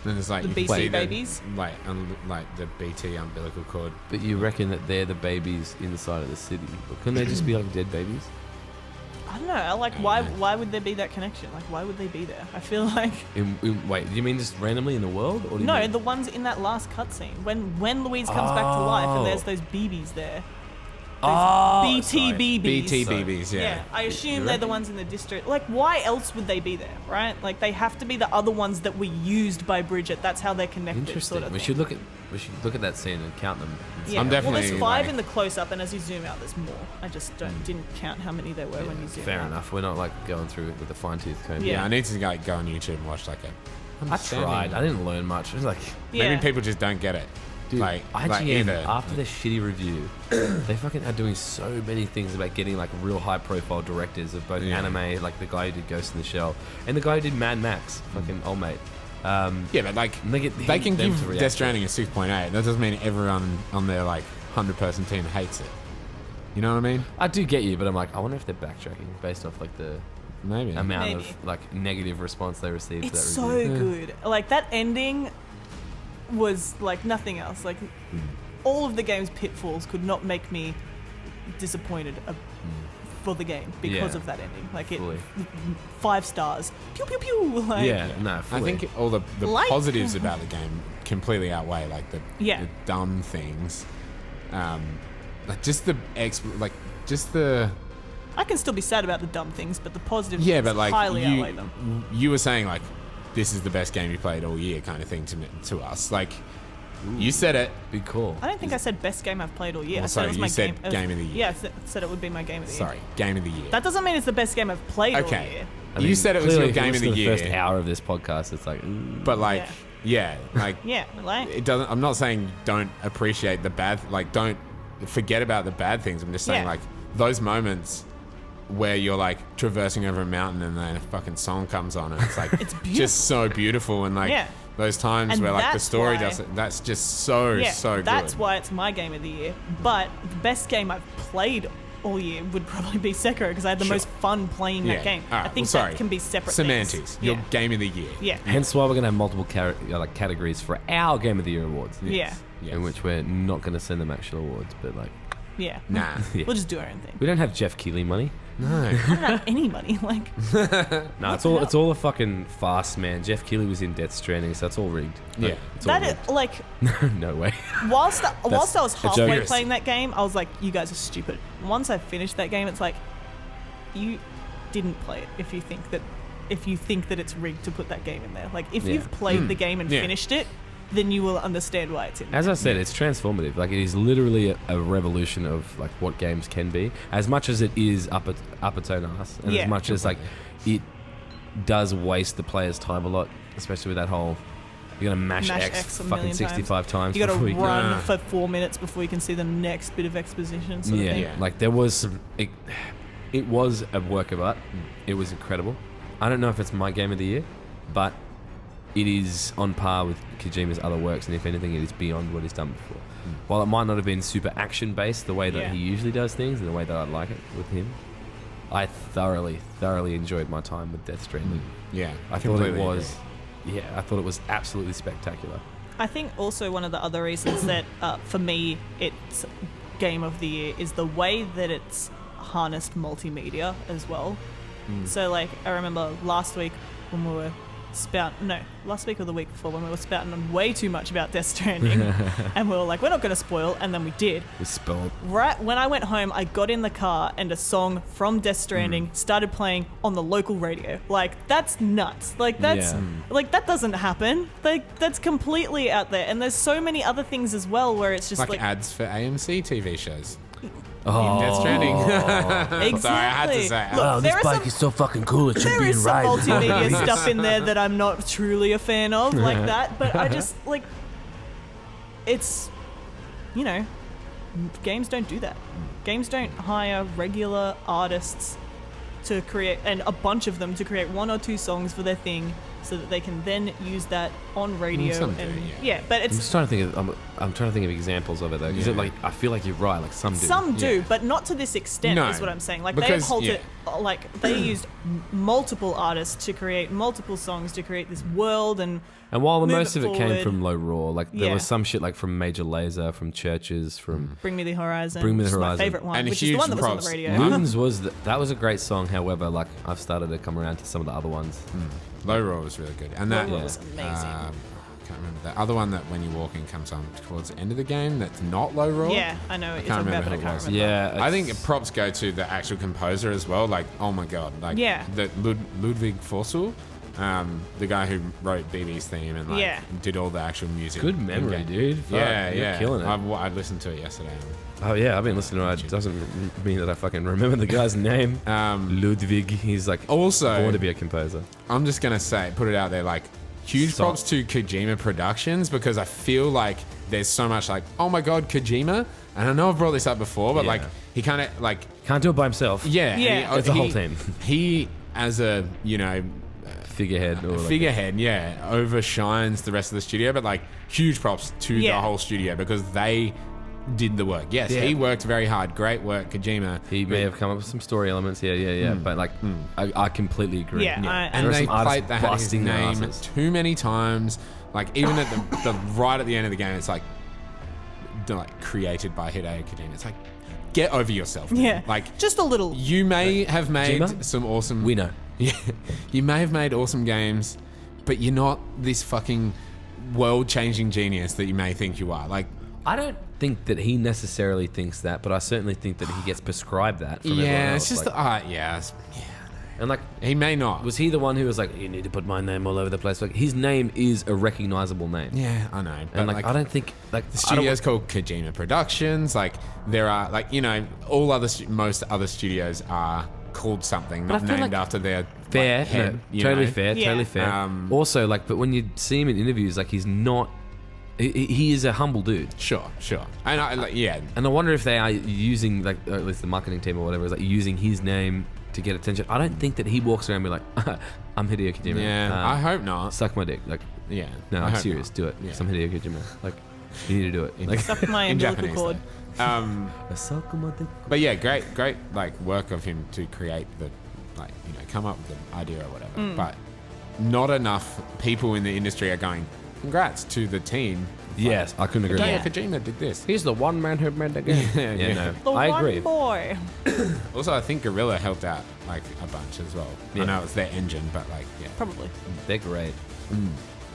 Then there's like The you can BT see babies? like the BT umbilical cord. But you reckon that they're the babies inside of the city? But couldn't they just be like dead babies? I don't know. Like, why would there be that connection? Like, why would they be there? I feel like Wait, do you mean just randomly in the world, or do you no, mean- the ones in that last cutscene when Louise comes back to life and there's those BBs there. BT sorry. BBs. BT Sorry. BBs, Yeah, yeah. I assume they're the ones in the district. Like, why else would they be there, right? Like, they have to be the other ones that were used by Bridget. That's how they're connected. Interesting. Sort of we thing. should look at that scene and count them. Yeah. I'm well, definitely, there's 5 like- in the close-up, and as you zoom out, there's more. I just didn't count how many there were when you zoom Fair out. enough. We're not like going through it with a fine-tooth comb. Yeah. Yeah, I need to like go on YouTube and watch like a. I tried. I didn't learn much. It was like, Yeah. Maybe people just don't get it. dude, like IGN either. after their shitty review, they fucking are doing so many things about getting like real high-profile directors of both Yeah. anime, like the guy who did Ghost in the Shell, and the guy who did Mad Max, fucking old mate. Yeah, but like And they get they can them give to react Death to Stranding a 6.8. That doesn't mean everyone on their like 100-person team hates it. You know what I mean? I do get you, but I'm like, I wonder if they're backtracking based off like the Maybe. amount of like negative response they received. It's to that so review. good. Like that ending was like nothing else. Like all of the game's pitfalls could not make me disappointed for the game because Yeah. of that ending. Like it, Fully. 5 stars. Pew pew pew. Like, Yeah, no, I fully. think all the Like- positives about the game completely outweigh like the dumb things. Like just the I can still be sad about the dumb things, but the positives but like highly outweigh them. you were saying like this is the best game you played all year kind of thing to us. Like you said it. Big call. I don't think I said best game I've played all year. Well, I said it was sorry, my you said game. game of the year. Yeah, I said it would be my game of the year. Sorry, game of the year. That doesn't mean it's the best game I've played all Okay. year. I You mean, said it was clearly your if you game of listen the to year. the first hour of this podcast, it's like, But like, like Yeah, like it doesn't. I'm not saying don't appreciate the bad. Like, don't forget about the bad things. I'm just saying Yeah. like those moments where you're like traversing over a mountain and then a fucking song comes on and it's like It's beautiful. just so beautiful and like Yeah. those times And where like the that's story why- does it. That's just so good. That's why it's my game of the year. But the best game I've played all year would probably be Sekiro because I had the Sure. most fun playing that game. All right, I think well, sorry. that can be separate Semantics. things. Your Yeah. game of the year. Yeah. hence why we're going to have multiple categories for our Game of the Year awards. Yeah. Yes. In which we're not going to send them actual awards, but like, Yeah. Nah. yeah. We'll just do our own thing. we don't have Jeff Keighley money. No. I don't have any money. Like, No, it's all a fucking farce, man. Jeff Keighley was in Death Stranding, so it's all rigged. Yeah. It's all that is, like, rigged. No way. whilst I was a joke. halfway playing that game, I was like, you guys are stupid. Once I finished that game, it's like, you didn't play it if you think that it's rigged to put that game in there. Like, if Yeah. you've played the game and Yeah. finished it, then you will understand why it's in there. As I said, it's transformative. Like, it is literally a revolution of like what games can be. As much as it is upper tone ass, and Yeah. as much as like it does waste the player's time a lot, especially with that whole you're gonna mash X a fucking million 65 times. You got to before you can- run Yeah. for 4 minutes before you can see the next bit of exposition. Sort of Yeah, thing. Yeah. like there was some. It was a work of art. It was incredible. I don't know if it's my game of the year, but it is on par with Kojima's other works, and if anything, it is beyond what he's done before. While it might not have been super action based the way that Yeah. he usually does things, and the way that I like it with him, I thoroughly enjoyed my time with Death Stranding. Yeah. I thought it completely was, I thought it was absolutely spectacular. I think also one of the other reasons that for me it's game of the year is the way that it's harnessed multimedia as well. So like I remember last week when we were last week or the week before when we were spouting on way too much about Death Stranding and we were like, we're not going to spoil, and then we did. We spelled. Right when I went home, I got in the car and a song from Death Stranding started playing on the local radio. Like, that's nuts. Like, that's like that doesn't happen. Like, that's completely out there. And there's so many other things as well where it's just like like ads for AMC TV shows. Oh, Death Stranding. exactly. Sorry, I had to say it. Look, wow, this there are bike some- is so fucking cool. It should there be is in some ride. multimedia stuff in there that I'm not truly a fan of, like that. But I just like it's, you know, games don't do that. Games don't hire regular artists to create, and a bunch of them to create 1 or 2 songs for their thing, so that they can then use that on radio. some do, and yeah. but I'm it's just trying to think of. I'm trying to think of examples of it though, because Yeah. like I feel like you're right. Like some do. some do, Yeah. but not to this extent. No, Is what I'm saying. Like because- they used multiple artists to create multiple songs to create this world, and And while the move most it of it came forward. from Low Raw, like there Yeah. was some shit like from Major Lazer, from Churches, from Bring Me the Horizon. Bring Me the which is Horizon. my favorite one, And which is the huge one that was on props. the radio. Ludens was that was a great song. However, like I've started to come around to some of the other ones. Low Roar was really good. And that Low Roar yeah. was amazing. I can't remember the other one that when you're walking comes on towards the end of the game that's not Low Roar. Yeah, I know what you're can't talking about, remember but I who it can't was. remember. Yeah, I think props go to the actual composer as well. Like, oh my god, like Yeah. the Ludwig Forssell, the guy who wrote BB's theme and like Yeah. did all the actual music. good memory, in-game. dude. Fuck, Yeah, you're yeah, killing it. I listened to it yesterday. Oh yeah, I've been listening to it. It doesn't mean that I fucking remember the guy's name. Ludwig. He's like Also, born to be a composer. I'm just gonna say, put it out there, like huge Stop. props to Kojima Productions because I feel like there's so much like, oh my god, Kojima, and I know I've brought this up before, but Yeah. like he kind of like Can't do it by himself. yeah, Yeah. It's a whole team. He as a Figurehead. Or like figurehead, overshines the rest of the studio, but like huge props to Yeah. the whole studio because they did the work. Yes, Yeah. he worked very hard. Great work, Kojima. He may have come up with some story elements. Yeah. But like, I completely agree. Yeah. And There are they some artists played they had his busting their name asses. too many times. Like even at the right at the end of the game, it's like created by Hideo Kojima. It's like, get over yourself, man. Yeah. Like just a little. you may have made Kojima? some awesome. We know. Yeah, you may have made awesome games, but you're not this fucking world-changing genius that you may think you are. Like, I don't think that he necessarily thinks that, but I certainly think that he gets prescribed that from everyone yeah, else. it's just like, and like, he may not. was he the one who was like, you need to put my name all over the place? Like, his name is a recognizable name. Yeah, I know. But And like, I don't think like the studio's called Kojima Productions. Like, there are most other studios are called something, But I not feel named like after their fair, like, head. no, you totally know? fair, Yeah. totally fair. Also, like, but when you see him in interviews, like, he's not. He is a humble dude. Sure. And And I wonder if they are using, like, or at least the marketing team or whatever, is like using his name to get attention. I don't think that he walks around and be like, I'm Hideo Kojima. yeah. I hope not. Suck my dick. Like, Yeah. no, I I'm hope serious. not. Do it. Yeah. 'Cause I'm Hideo Kojima. Like, you need to do it. Like, Suck my In umbilical Japanese, cord. though. suck my dick. But yeah, great like work of him to create come up with the idea or whatever. But not enough people in the industry are going, congrats to the team. Yes, I couldn't agree Hideo more. Kojima did this. He's the one man who made the game. Yeah. No, The I one agree. boy. Also, I think Guerrilla helped out like a bunch as well. Yeah. I know it's their engine, but like, yeah. Probably. They're great.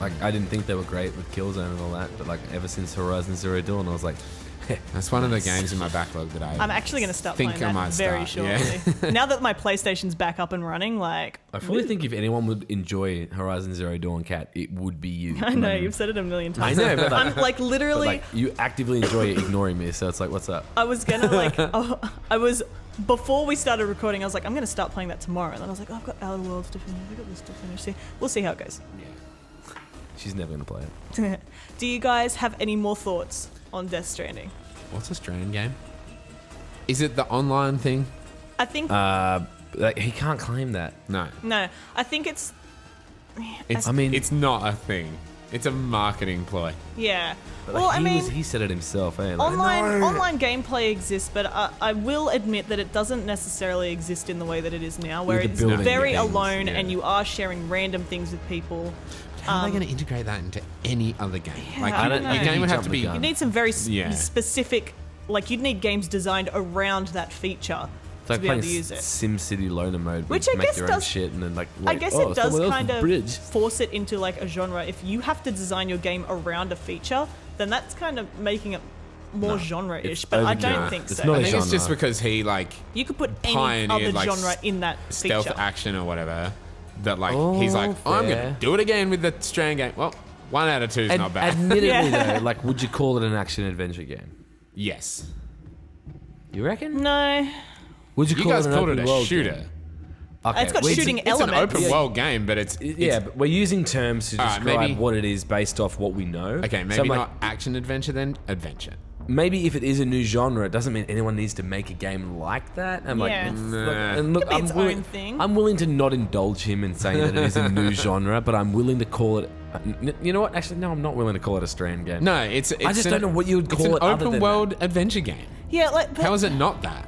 Like, I didn't think they were great with Killzone and all that, but like ever since Horizon Zero Dawn, I was like, That's one of the games in my backlog that I'm actually going to start think playing I that might very start, shortly. Now that my PlayStation's back up and running, like... I fully think if anyone would enjoy Horizon Zero Dawn, Cat, it would be you. I know, you've said it a million I times. know, but like, I'm like but, literally... like, you actively enjoy it ignoring me, so it's like, what's up? I was gonna like, before we started recording, I was like, I'm gonna start playing that tomorrow. And then I was like, oh, I've got Outer Worlds to finish, I've got this to finish. See, we'll see how it goes. She's never gonna play it. Do you guys have any more thoughts on Death Stranding? What's a Strand game? Is it the online thing? I think Like, he can't claim that. No. no. I think it's It's, I mean- it's not a thing. It's a marketing ploy. yeah. But, Well, like, I mean, he said it himself, eh? Like, online gameplay exists, but I will admit that it doesn't necessarily exist in the way that it is now, where With the it's building very things, alone yeah. and you are sharing random things with people. How are they going to integrate that into any other game? Like, I don't your know. game would have Jump to the be. gun. You need some very Yeah. specific, like you'd need games designed around that feature It's to like be able playing to use it. SimCity loner mode, Which where I you make guess your own does- shit and then like, I wait, guess oh, it does someone else's kind of bridge. force it into like a genre. If you have to design your game around a feature, then that's kind of making it more genre-ish. it's But I overkill. don't think It's so. not I a think it's just genre. because he like You could put any pioneered, other like, genre in that stealth feature. action or whatever. That like Oh, he's like, I'm fair. going to do it again with the Strand game. Well, 1 out of 2 is not bad. Admittedly, Yeah. though, like, would you call it an action adventure game? Yes. You reckon? No, Would you You call guys it an called open it a world shooter. game? Okay, It's got we- shooting It's elements. an open Yeah. world game, but it's Yeah, but we're using terms to Alright, describe maybe- what it is based off what we know. okay. So Maybe I'm like, not action adventure then adventure. maybe if it is a new genre, it doesn't mean anyone needs to make a game like that. I'm like, Yeah. it's- Nah. look, and look, Could be I'm its willing, own thing. I'm willing to not indulge him in saying that it is a new genre, but I'm willing to call it. You know what? Actually, no, I'm not willing to call it a Strand game. No, it's I just don't know what you would It's call an it other open than world adventure game. yeah, like but How is it not that?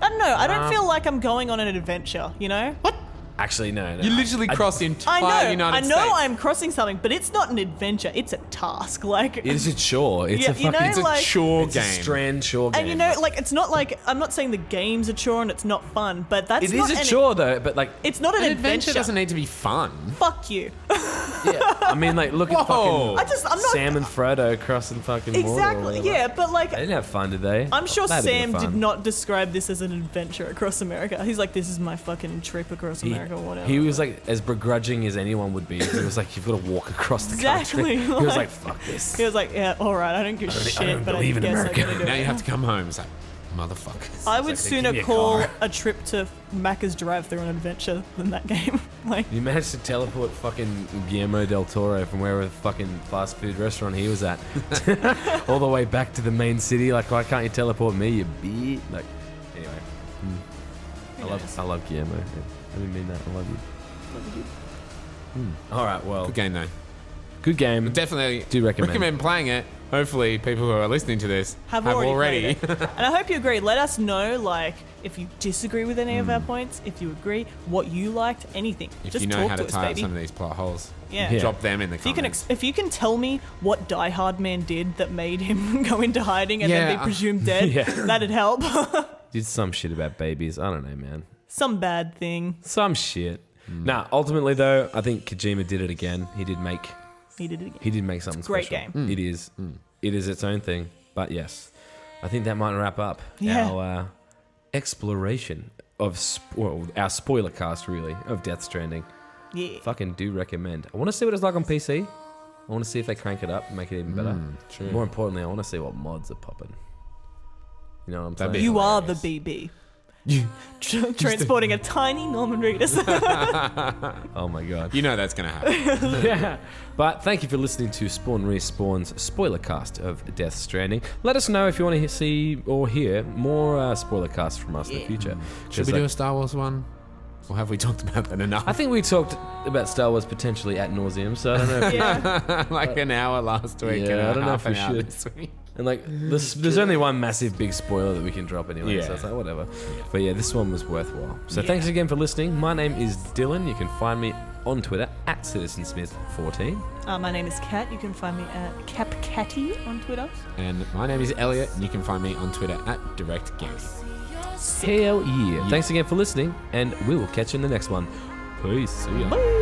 I don't know. I don't feel like I'm going on an adventure. You know? What? Actually, no. You literally crossed the entire I know. United I know. States. I'm crossing something, but it's not an adventure. It's a task. Like It's a chore. It's Yeah, a you fucking. know, It's a like- chore it's game. a Strand chore game. And you know, like it's not like I'm not saying the game's a chore and it's not fun, but that's it not is a an- chore though. But like, It's not an, An adventure doesn't need to be fun. Fuck you. yeah, I mean, like, look at Whoa. fucking I'm not Sam and Frodo crossing fucking Mordor or exactly. whatever. Yeah, but like They didn't have fun, did they? I'm sure They had a bit of Sam did fun. not describe this as an adventure across America. He's like, this is my fucking trip across America or whatever. He was like as begrudging as anyone would be. He was like, you've got to walk across the Exactly, country. He was like- like, fuck this. He was like, yeah, all right, I don't give a I shit, don't but I believe in guess America. I'm gonna do Now it. you have to come home. It's like, motherfuckers. I would It's like, sooner give me a call car. a trip to Macca's drive-through an adventure than that game. Like, You managed to teleport fucking Guillermo del Toro from wherever the fucking fast food restaurant he was at all the way back to the main city. Like, why can't you teleport me, you beat? Like, anyway. who knows? I love Guillermo. Yeah. I didn't mean that. I love you. All right, well, Good game though. good game. Definitely Do recommend. playing it. hopefully people who are listening to this have already played it. And I hope you agree. Let us know, like, if you disagree with any of our points, if you agree, what you liked, anything. If Just you know talk how to to us, tie up baby. some of these plot holes, Yeah. drop them in the comments. If you can tell me what Die Hard Man did that made him go into hiding and then be presumed dead, that'd help. Did some shit about babies. I don't know, man. Some bad thing. Some shit. Nah, ultimately though, I think Kojima did it again. He did make something Great special. game. It is. It is its own thing. But yes, I think that might wrap up our exploration of our spoiler cast, really, of Death Stranding. Yeah. Fucking do recommend. I want to see what it's like on PC. I want to see if they crank it up and make it even better. True. More importantly, I want to see what mods are popping. You know what I'm saying? That'd be You are the hilarious. BB. Transporting a tiny Norman Reedus. Oh my god. You know that's going to happen. Yeah. But thank you for listening to Spawn Respawn's spoiler cast of Death Stranding. Let us know if you want to see or hear more spoiler casts from us in the future. Should we do a Star Wars one? Or have we talked about that enough? I think we talked about Star Wars potentially ad nauseum, so I don't know if like an hour last week and I don't know half if we an hour should. this week. And like, there's only one massive big spoiler that we can drop anyway, so it's like, whatever. But yeah, this one was worthwhile. So thanks again for listening. My name is Dylan. You can find me on Twitter at CitizenSmith14. My name is Kat. You can find me at CapCatty on Twitter. And my name is Elliot, and you can find me on Twitter at DirectGaming. Hell yeah. Thanks again for listening, and we will catch you in the next one. Peace. See ya. Bye.